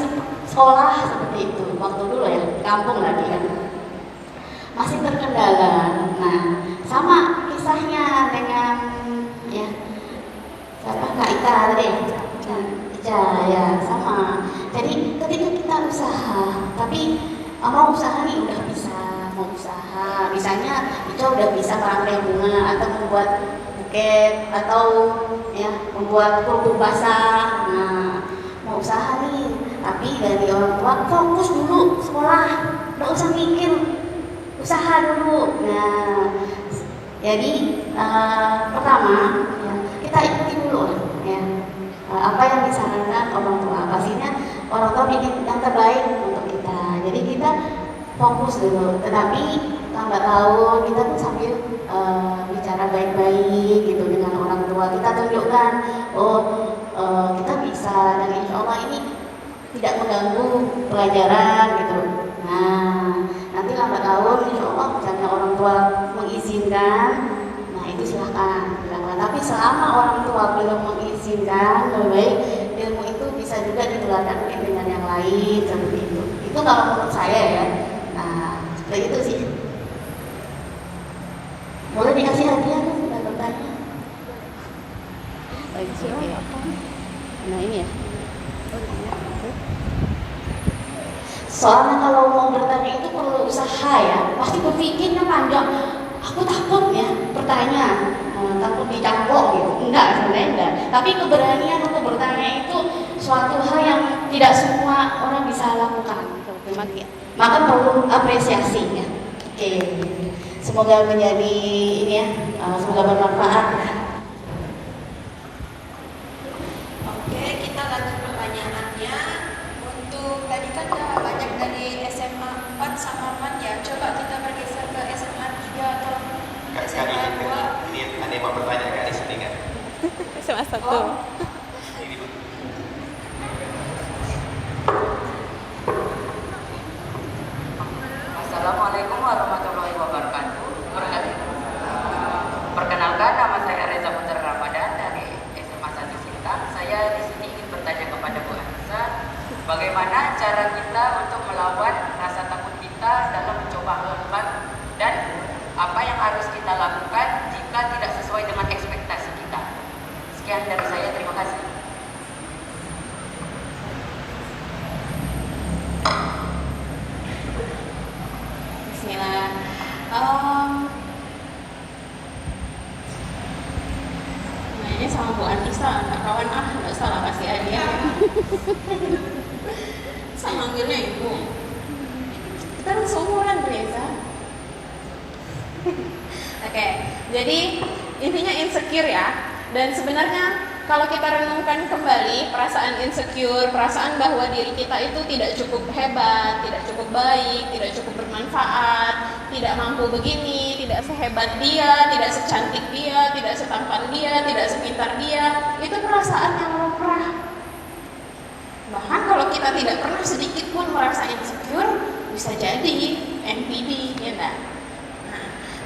sekolah seperti itu waktu dulu ya di kampung lagi kan masih terkendala. Nah sama kisahnya dengan ya siapa Kak Ika tadi ya, ya sama. Jadi ketika kita usaha, tapi mau usaha nih udah bisa, mau usaha, misalnya Ica udah bisa merangkai bunga atau membuat buket atau ya membuat kerudung basah. Nah mau usaha nih, tapi dari orang tua fokus dulu sekolah, nggak usah mikir usaha dulu. Nah jadi pertama ya, kita ikuti dulu ya apa yang disarankan orang tua. Pastinya orang tua ingin yang terbaik untuk kita, jadi kita fokus dulu. Tetapi lambat laun kita pun sambil bicara baik-baik gitu dengan orang tua, kita tunjukkan kita bisa, dan insya Allah ini tidak mengganggu pelajaran gitu. Nah nanti lambat laun insya Allah misalnya orang tua mengizinkan, nah itu silahkan. Tapi selama orang tua belum mengizinkan, lebih baik ilmu itu bisa juga ditularkan mungkin dengan yang lain seperti itu. Itu kalau menurut saya ya. Nah seperti itu sih. Boleh dikasih hadiah kan? Sudah bertanya. Nah ini ya. Soalnya kalau mau bertanya itu perlu usaha ya, pasti berpikirnya panjang. Aku takut ya bertanya, takut dicampur gitu. Enggak, sebenarnya enggak. Tapi keberanian untuk bertanya itu suatu hal yang tidak semua orang bisa lakukan. Maka perlu apresiasi ya. Oke, semoga menjadi ini ya, semoga bermanfaat ya. Oke, kita lanjut pertanyaannya. Untuk tadi kan udah banyak dari SMA 4 sama MAN ya. Coba kita bergeser ke SMA 3 atau SMA 2. Ini ada yang mau bertanya kan di sini kan? SMA 1. Ini Bu. Assalamualaikum warahmatullahi wabarakatuh. Perkenalkan, nama saya Reza Putra Ramadan dari SMA 1 Sintang. Saya di sini ingin bertanya kepada Bu Anissa, bagaimana cara kita untuk melawan rasa takut kita dalam mencoba hal baru, dan apa yang harus kita lakukan jika tidak sesuai dengan ekspektasi kita. Sekian dari saya, terima kasih. manggilnya ibu. Kita kan seumuran Reza. Oke, jadi intinya insecure ya. Dan sebenarnya kalau kita renungkan kembali, perasaan insecure, perasaan bahwa diri kita itu tidak cukup hebat, tidak cukup baik, tidak cukup bermanfaat, tidak mampu begini, tidak sehebat dia, tidak secantik dia, tidak setampan dia, tidak sepintar dia, itu perasaan yang lumrah. Bahkan kalau kita tidak pernah sedikit pun merasa insecure, bisa jadi NPD, ya enggak?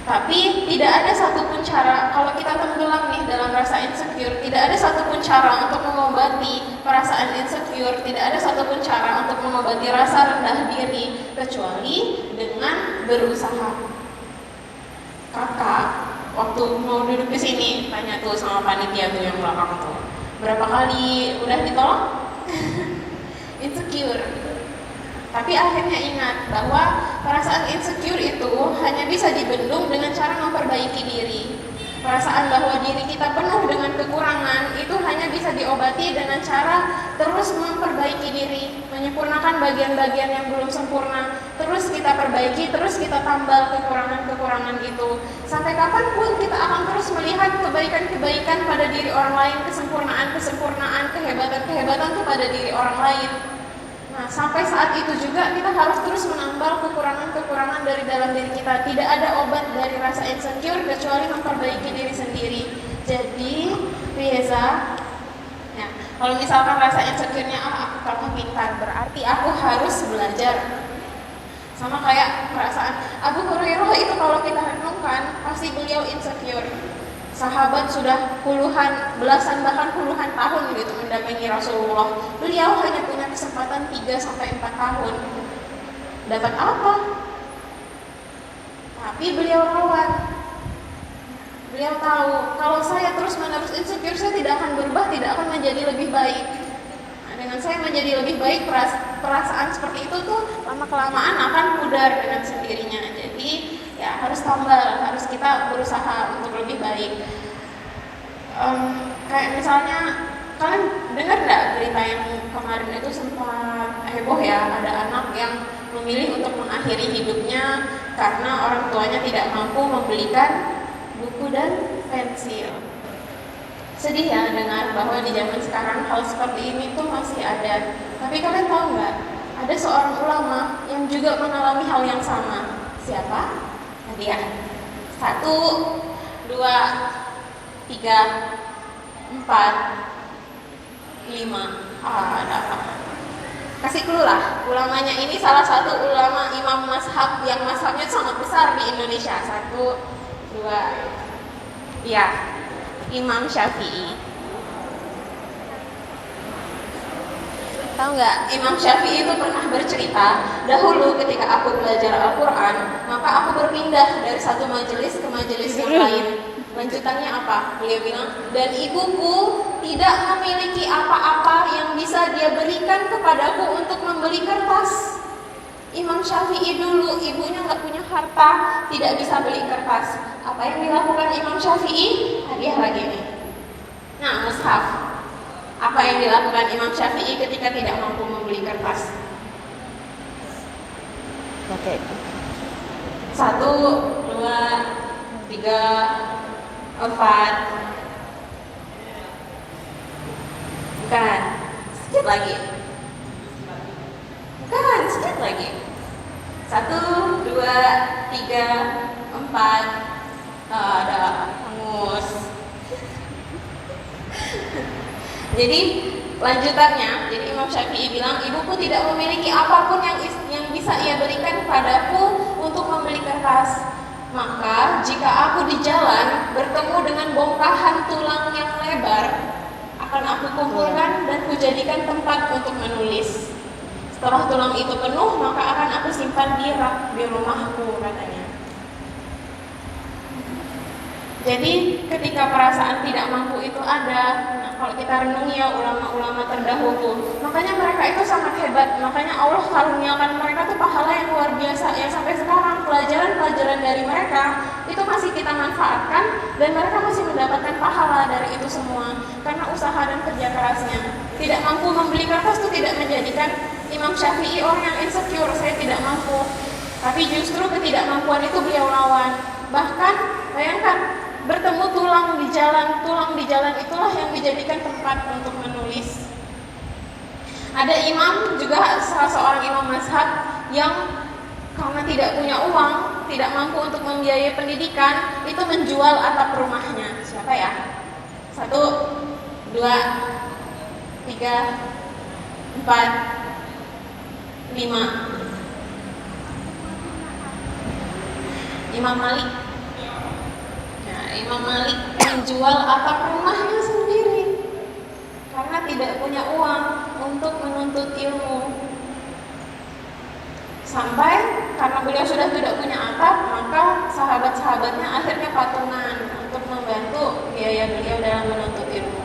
Tapi tidak ada satupun cara, kalau kita tenggelam nih dalam rasa insecure, tidak ada satupun cara untuk mengobati perasaan insecure, tidak ada satupun cara untuk mengobati rasa rendah diri, kecuali dengan berusaha. Kakak, waktu mau duduk di sini, tanya tuh sama panitia tuh yang belakang tuh, berapa kali udah ditolak? Insecure. Tapi akhirnya ingat bahwa perasaan insecure itu hanya bisa dibendung dengan cara memperbaiki diri. Perasaan bahwa diri kita penuh dengan kekurangan itu hanya bisa diobati dengan cara terus memperbaiki diri, menyempurnakan bagian-bagian yang belum sempurna, terus kita perbaiki, terus kita tambal kekurangan-kekurangan itu. Sampai kapanpun kita akan terus melihat kebaikan-kebaikan pada diri orang lain, kesempurnaan-kesempurnaan, kehebatan-kehebatan itu pada diri orang lain. Nah, sampai saat itu juga kita harus terus menambal kekurangan-kekurangan dari dalam diri kita. Tidak ada obat dari rasa insecure kecuali memperbaiki diri sendiri. Jadi, Reza, ya, kalau misalkan rasa insecure-nya, aku kalah pintar, berarti aku harus belajar. Sama kayak perasaan Abu Hurairah itu kalau kita renungkan, pasti beliau insecure. Sahabat sudah puluhan, belasan bahkan puluhan tahun gitu mendampingi Rasulullah. Beliau hanya punya kesempatan 3-4 tahun. Dapat apa? Tapi beliau rawat. Beliau tahu kalau saya terus-menerus insecure, saya tidak akan berubah, tidak akan menjadi lebih baik. Nah, dengan saya menjadi lebih baik, perasaan seperti itu tuh lama-kelamaan akan pudar dengan sendirinya. Jadi ya harus tambal, harus kita berusaha untuk lebih baik. Kayak misalnya kalian dengar nggak berita yang kemarin itu sempat heboh ya, ada anak yang memilih untuk mengakhiri hidupnya karena orang tuanya tidak mampu membelikan buku dan pensil. Sedih ya dengar bahwa di zaman sekarang hal seperti ini tuh masih ada. Tapi kalian tahu nggak, ada seorang ulama yang juga mengalami hal yang sama. Siapa? Ya, 1, 2, 3, 4, 5. Ada apa? Kasih clue lah. Ulamanya ini salah satu ulama imam mazhab yang mazhabnya sangat besar di Indonesia. 1, 2, ya, Imam Syafi'i. Tahu nggak, Imam Syafi'i itu pernah bercerita, dahulu ketika aku belajar Al-Quran, maka aku berpindah dari satu majelis ke majelis yang lain. Lanjutannya apa? Beliau bilang, dan ibuku tidak memiliki apa-apa yang bisa dia berikan kepadaku untuk membeli kertas. Imam Syafi'i dulu, ibunya nggak punya harta, tidak bisa beli kertas. Apa yang dilakukan Imam Syafi'i? Hadiah lagi nih. Nah, mushaf. Apa yang dilakukan Imam Syafi'i ketika tidak mampu membeli kertas? Oke. 1, 2, 3, 4. Bukan. Sedikit lagi. Bukan, sedikit lagi. 1, 2, 3, 4. Ada hangus. Jadi lanjutannya, jadi Imam Syafi'i bilang, ibuku tidak memiliki apapun yang bisa ia berikan padaku untuk membeli kertas. Maka jika aku di jalan bertemu dengan bongkahan tulang yang lebar, akan aku kumpulkan dan kujadikan tempat untuk menulis. Setelah tulang itu penuh, maka akan aku simpan di rak di rumahku, katanya. Jadi ketika perasaan tidak mampu itu ada, nah, kalau kita renungi ya ulama-ulama terdahulu, makanya mereka itu sangat hebat. Makanya Allah karuniakan mereka tuh pahala yang luar biasa. Yang sampai sekarang pelajaran-pelajaran dari mereka itu masih kita manfaatkan dan mereka masih mendapatkan pahala dari itu semua karena usaha dan kerja kerasnya. Tidak mampu membeli kertas itu tidak menjadikan Imam Syafi'i orang yang insecure, saya tidak mampu. Tapi justru ketidakmampuan itu beliau lawan. Bahkan bayangkan, bertemu tulang di jalan itulah yang dijadikan tempat untuk menulis. Ada imam juga, salah seorang imam mazhab yang karena tidak punya uang, tidak mampu untuk membiayai pendidikan, itu menjual atap rumahnya. Siapa ya? 1, 2, 3, 4, 5. Imam Malik. Nah, Imam Malik menjual atap rumahnya sendiri karena tidak punya uang untuk menuntut ilmu. Sampai karena beliau sudah tidak punya atap, maka sahabat-sahabatnya akhirnya patungan untuk membantu biaya beliau dalam menuntut ilmu.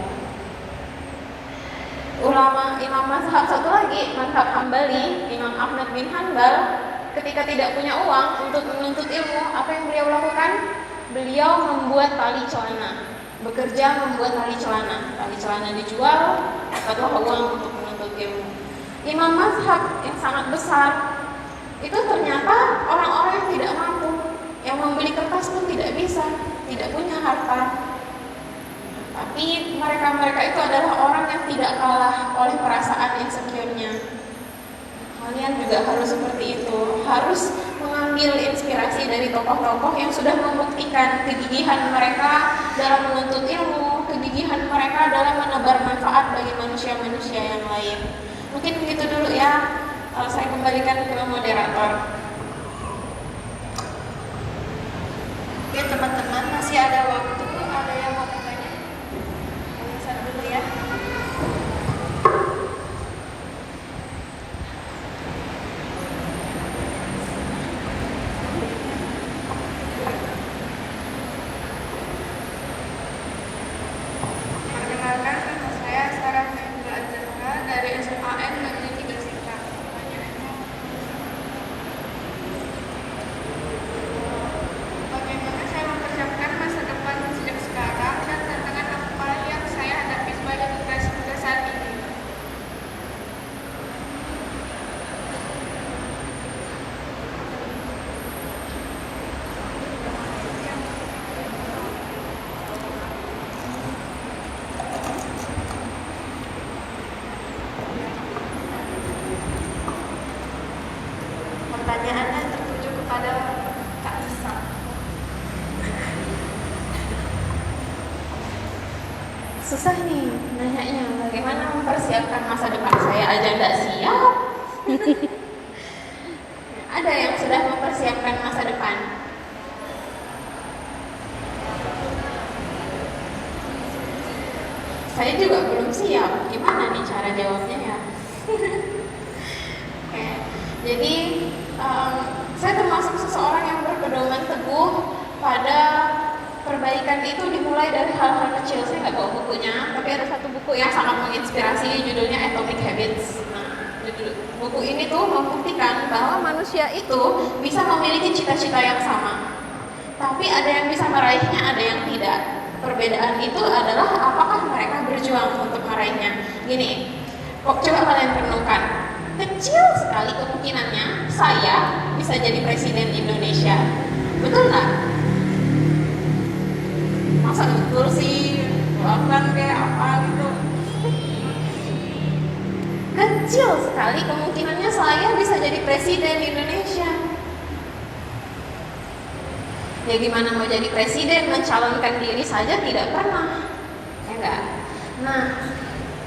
Ulama Imam mazhab satu lagi, mazhab Hambali, Imam Ahmad bin Hanbal, ketika tidak punya uang untuk menuntut ilmu, apa yang beliau lakukan? Beliau membuat tali celana, bekerja membuat tali celana dijual, dapatlah uang untuk menuntut ilmu. Imam mazhab yang sangat besar itu ternyata orang-orang yang tidak mampu, yang membeli kertas pun tidak bisa, tidak punya harta. Tapi mereka itu adalah orang yang tidak kalah oleh perasaan insecure-nya. Kalian juga harus seperti itu, harus mengambil inspirasi dari tokoh-tokoh yang sudah membuktikan kegigihan mereka dalam menuntut ilmu, kegigihan mereka dalam menebar manfaat bagi manusia-manusia yang lain. Mungkin begitu dulu ya. Saya kembalikan ke moderator. Oke teman-teman, masih ada waktu. Ada yang mau bertanya? Saya dulu ya. Perkenalkan, nama saya Sarah Hendra Azhara dari SMAN Negeri 3 Sika. Bagaimana saya mempersiapkan masa depan sejak sekarang dan tantangan apa yang saya hadapi sebagai generasi muda saat ini? Pertanyaannya tertuju kepada Kak Nisa. Susah nih nanyanya, bagaimana mempersiapkan masa depan, saya aja nggak siap. Ada yang sudah mempersiapkan masa depan? Saya juga belum siap. Gimana nih cara jawabnya ya? Oke. Jadi saya termasuk seseorang yang berpedoman teguh pada perbaikan itu dimulai dari hal-hal kecil. Saya nggak bawa bukunya, tapi ada satu buku yang sangat menginspirasi, judulnya Atomic Habits. Nah, buku ini tuh membuktikan bahwa manusia itu bisa memiliki cita-cita yang sama, tapi ada yang bisa meraihnya, ada yang tidak. Perbedaan itu adalah apakah mereka berjuang untuk meraihnya. Gini, kok coba kalian renungkan, kecil sekali kemungkinannya saya bisa jadi presiden Indonesia, betul nggak? Masa betul sih, bahkan kayak apa gitu. Kecil sekali kemungkinannya saya bisa jadi presiden Indonesia. Ya gimana mau jadi presiden, mencalonkan diri saja tidak pernah, ya enggak? Nah,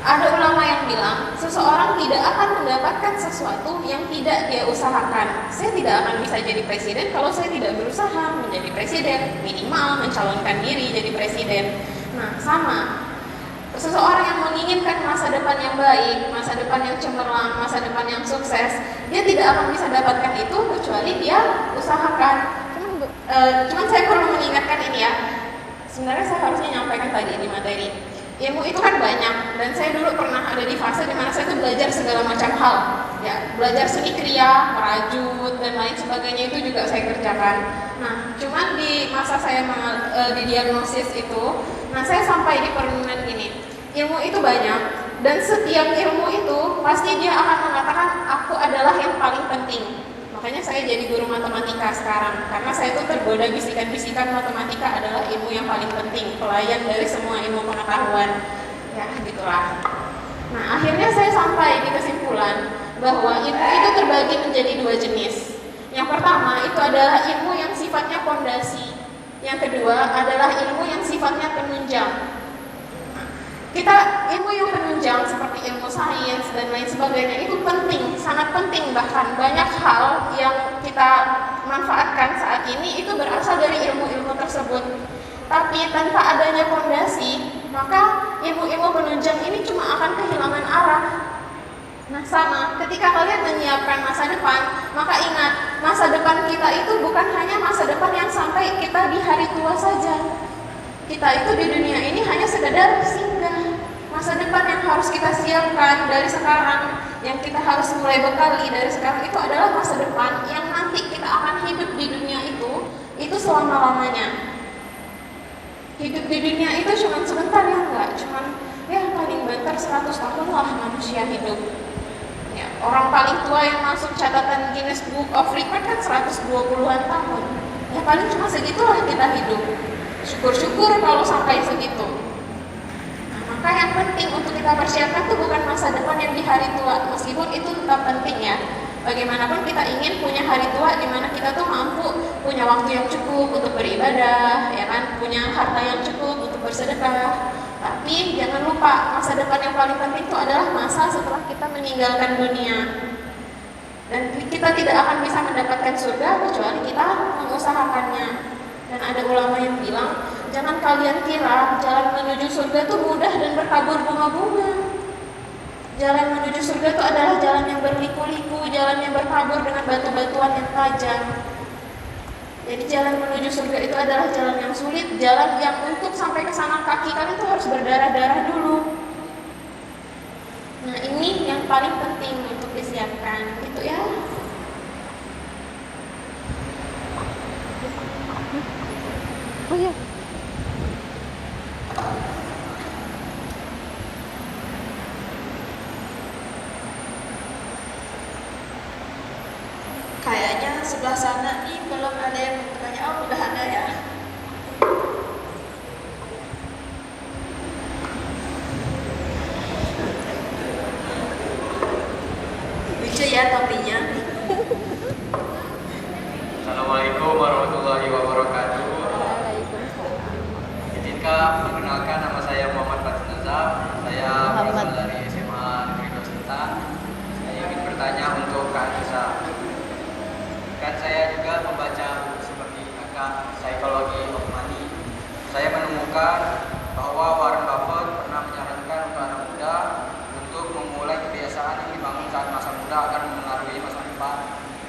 ada ulama yang bilang seseorang tidak akan mendapatkan sesuatu yang tidak dia usahakan. Saya tidak akan bisa jadi presiden kalau saya tidak berusaha menjadi presiden, minimal mencalonkan diri jadi presiden. Nah, sama. Seseorang yang menginginkan masa depan yang baik, masa depan yang cemerlang, masa depan yang sukses, dia tidak akan bisa dapatkan itu kecuali dia usahakan. Cuman saya perlu mengingatkan ini ya. Sebenarnya saya harusnya nyampaikan tadi di materi. Ilmu itu kan banyak, dan saya dulu pernah ada di fase dimana saya tuh belajar segala macam hal. Ya, belajar seni kriya, merajut dan lain sebagainya itu juga saya kerjakan. Nah, cuman di masa saya di diagnosis itu, nah saya sampai di perenungan gini. Ilmu itu banyak, Dan setiap ilmu itu pasti dia akan mengatakan aku adalah yang paling penting. Makanya saya jadi guru matematika sekarang, karena saya itu tergoda bisikan-bisikan matematika adalah ilmu yang paling penting, pelayan dari semua ilmu pengetahuan. Ya, gitulah. Nah, akhirnya saya sampai di kesimpulan bahwa ilmu itu terbagi menjadi dua jenis. Yang pertama itu adalah ilmu yang sifatnya fondasi. Yang kedua adalah ilmu yang sifatnya penunjang. Ilmu yang penunjang seperti ilmu sains dan lain sebagainya itu penting, sangat penting, bahkan banyak hal yang kita manfaatkan saat ini itu berasal dari ilmu-ilmu tersebut. Tapi tanpa adanya fondasi, maka ilmu-ilmu penunjang ini cuma akan kehilangan arah. Nah, sama, ketika kalian menyiapkan masa depan, maka ingat, masa depan kita itu bukan hanya masa depan yang sampai kita di hari tua saja. Kita itu di dunia ini hanya sekedar singgah. Masa depan yang harus kita siapkan dari sekarang, yang kita harus mulai bekali dari sekarang itu adalah masa depan yang nanti kita akan hidup di dunia itu selama-lamanya. Hidup di dunia itu cuma sebentar ya, enggak, cuma ya paling banter 100 tahun lah manusia hidup. Ya, orang paling tua yang masuk catatan Guinness Book of Record kan 120-an tahun. Ya paling cuma segitulah kita hidup. Syukur-syukur kalau sampai segitu. Nah, maka yang penting untuk kita persiapkan itu bukan masa depan yang di hari tua, meskipun itu tetap penting ya. Bagaimanapun kita ingin punya hari tua di mana kita tuh mampu punya waktu yang cukup untuk beribadah, ya kan, punya harta yang cukup untuk bersedekah. Tapi jangan lupa masa depan yang paling penting itu adalah masa setelah kita meninggalkan dunia. Dan kita tidak akan bisa mendapatkan surga kecuali kita mengusahakannya. Dan ada ulama yang bilang, jangan kalian kira jalan menuju surga itu mudah dan bertabur bunga-bunga. Jalan menuju surga itu adalah jalan yang berliku-liku, jalan yang bertabur dengan batu-batuan yang tajam. Jadi jalan menuju surga itu adalah jalan yang sulit, jalan yang untuk sampai ke sana kaki kalian itu harus berdarah-darah dulu. Nah, ini yang paling penting untuk disiapkan, gitu ya. Oh iya. Kayaknya sebelah sana nih belum ada yang bertanya. Oh, udah ada ya. Lucu ya topinya. Assalamualaikum warahmatullahi wabarakatuh. Waalaikumsalam. Izinkan perkenalkan, nama saya Muhammad Fatul Nazam. Saya berasal dari SMA Negeri 2 Sintang. Saya ingin bertanya untuk Kak Anissa. Kan saya juga membaca buku seperti Kakak Psychology of Money. Saya menemukan bahwa Warren Buffett pernah menyarankan untuk anak muda untuk memulai kebiasaan yang dibangun saat masa muda akan mempengaruhi masa depan.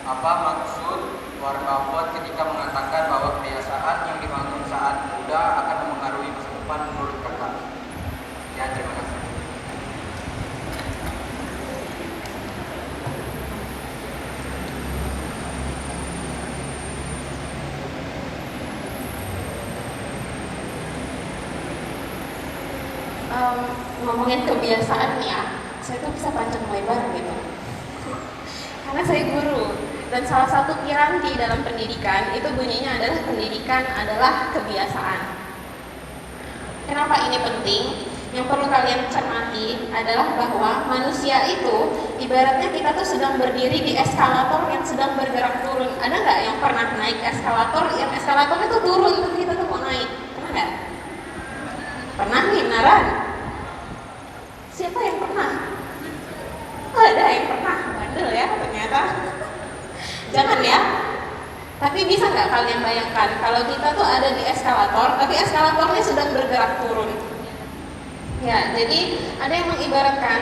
Apa maksud Warren Buffett ketika mengatakan bahwa kebiasaan yang dibangun saat muda akan mempengaruhi masa depan menurut Kakak? Ya, terima kasih. Ngomongin kebiasaan nih ya, saya tuh bisa panjang lebar gitu. Karena saya guru, dan salah satu piranti dalam pendidikan itu bunyinya adalah pendidikan adalah kebiasaan. Kenapa ini penting? Yang perlu kalian cermati adalah bahwa manusia itu ibaratnya kita tuh sedang berdiri di eskalator yang sedang bergerak turun. Ada nggak yang pernah naik eskalator? Yang eskalatornya tuh turun, tapi kita tuh mau naik. Pernah nggak? Pernah nih, beneran? Siapa yang pernah? Oh, ada yang pernah, bandel ya ternyata. Jangan ya. Tapi bisa nggak kalian bayangkan kalau kita tuh ada di eskalator, tapi eskalatornya sedang bergerak turun. Ya, jadi ada yang mengibaratkan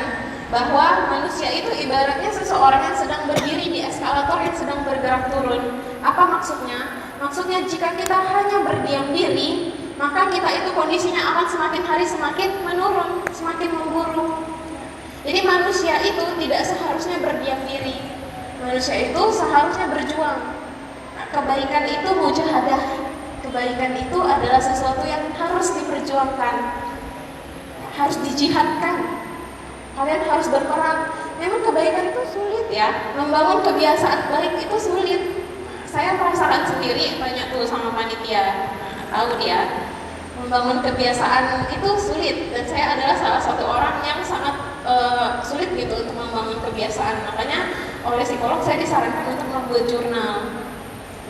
bahwa manusia itu ibaratnya seseorang yang sedang berdiri di eskalator yang sedang bergerak turun. Apa maksudnya? Maksudnya jika kita hanya berdiam diri, maka kita itu kondisinya akan semakin hari semakin menurun, semakin memburuk. Jadi manusia itu tidak seharusnya berdiam diri. Manusia itu seharusnya berjuang. Nah, kebaikan itu mujahadah. Kebaikan itu adalah sesuatu yang harus diperjuangkan, harus dijihadkan. kalian harus berperan. Memang kebaikan itu sulit ya, membangun kebiasaan baik itu sulit. Saya merasakan sendiri, tanya tuh sama panitia, tahu dia. Membangun kebiasaan itu sulit, dan saya adalah salah satu orang yang sangat sulit gitu untuk membangun kebiasaan. Makanya oleh psikolog saya disarankan untuk membuat jurnal.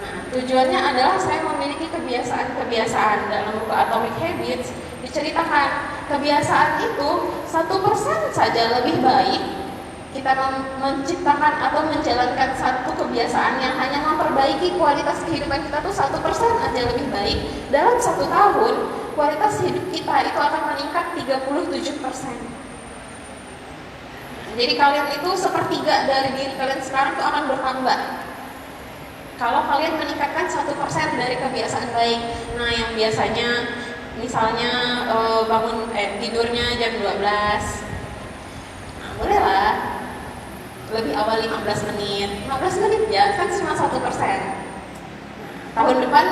Nah, tujuannya adalah saya memiliki kebiasaan-kebiasaan. Dalam buku Atomic Habits diceritakan kebiasaan itu 1% saja lebih baik kita menciptakan atau menjalankan satu kebiasaan yang hanya memperbaiki kualitas kehidupan kita tuh 1% aja lebih baik. Dalam 1 tahun kualitas hidup kita itu akan meningkat 37%. Jadi kalian itu 1/3 dari diri kalian sekarang itu akan bertambah kalau kalian meningkatkan 1% dari kebiasaan baik. Nah, yang biasanya misalnya tidurnya jam 12, nah bolehlah lebih awal 15 menit. 15 menit ya, kan cuma 1%. Tahun depan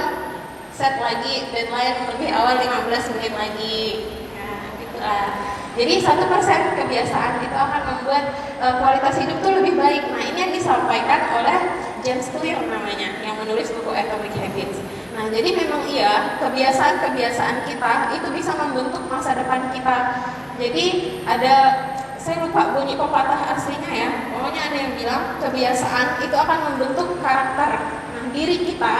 set lagi deadline lebih awal 15 menit lagi. Nah, gitulah. Jadi 1% kebiasaan itu akan membuat kualitas hidup tuh lebih baik. Nah, ini yang disampaikan oleh James Clear namanya, yang menulis buku Atomic Habits. Nah, jadi memang iya, kebiasaan-kebiasaan kita itu bisa membentuk masa depan kita. Jadi saya lupa bunyi pepatah aslinya ya, pokoknya ada yang bilang kebiasaan itu akan membentuk karakter. Nah, diri kita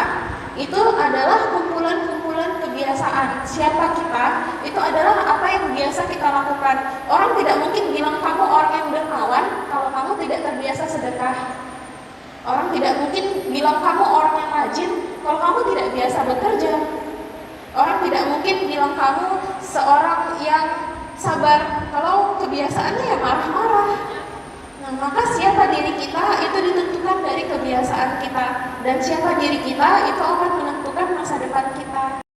itu adalah kumpulan-kumpulan kebiasaan. Siapa kita itu adalah apa yang biasa kita lakukan. Orang tidak mungkin bilang kamu orang yang dermawan kalau kamu tidak terbiasa sedekah. Orang tidak mungkin bilang kamu orang yang rajin kalau kamu tidak biasa bekerja. Orang tidak mungkin bilang kamu seorang yang sabar kalau kebiasaannya ya marah-marah. Nah, maka siapa diri kita itu ditentukan dari kebiasaan kita, dan siapa diri kita itu akan menentukan masa depan kita.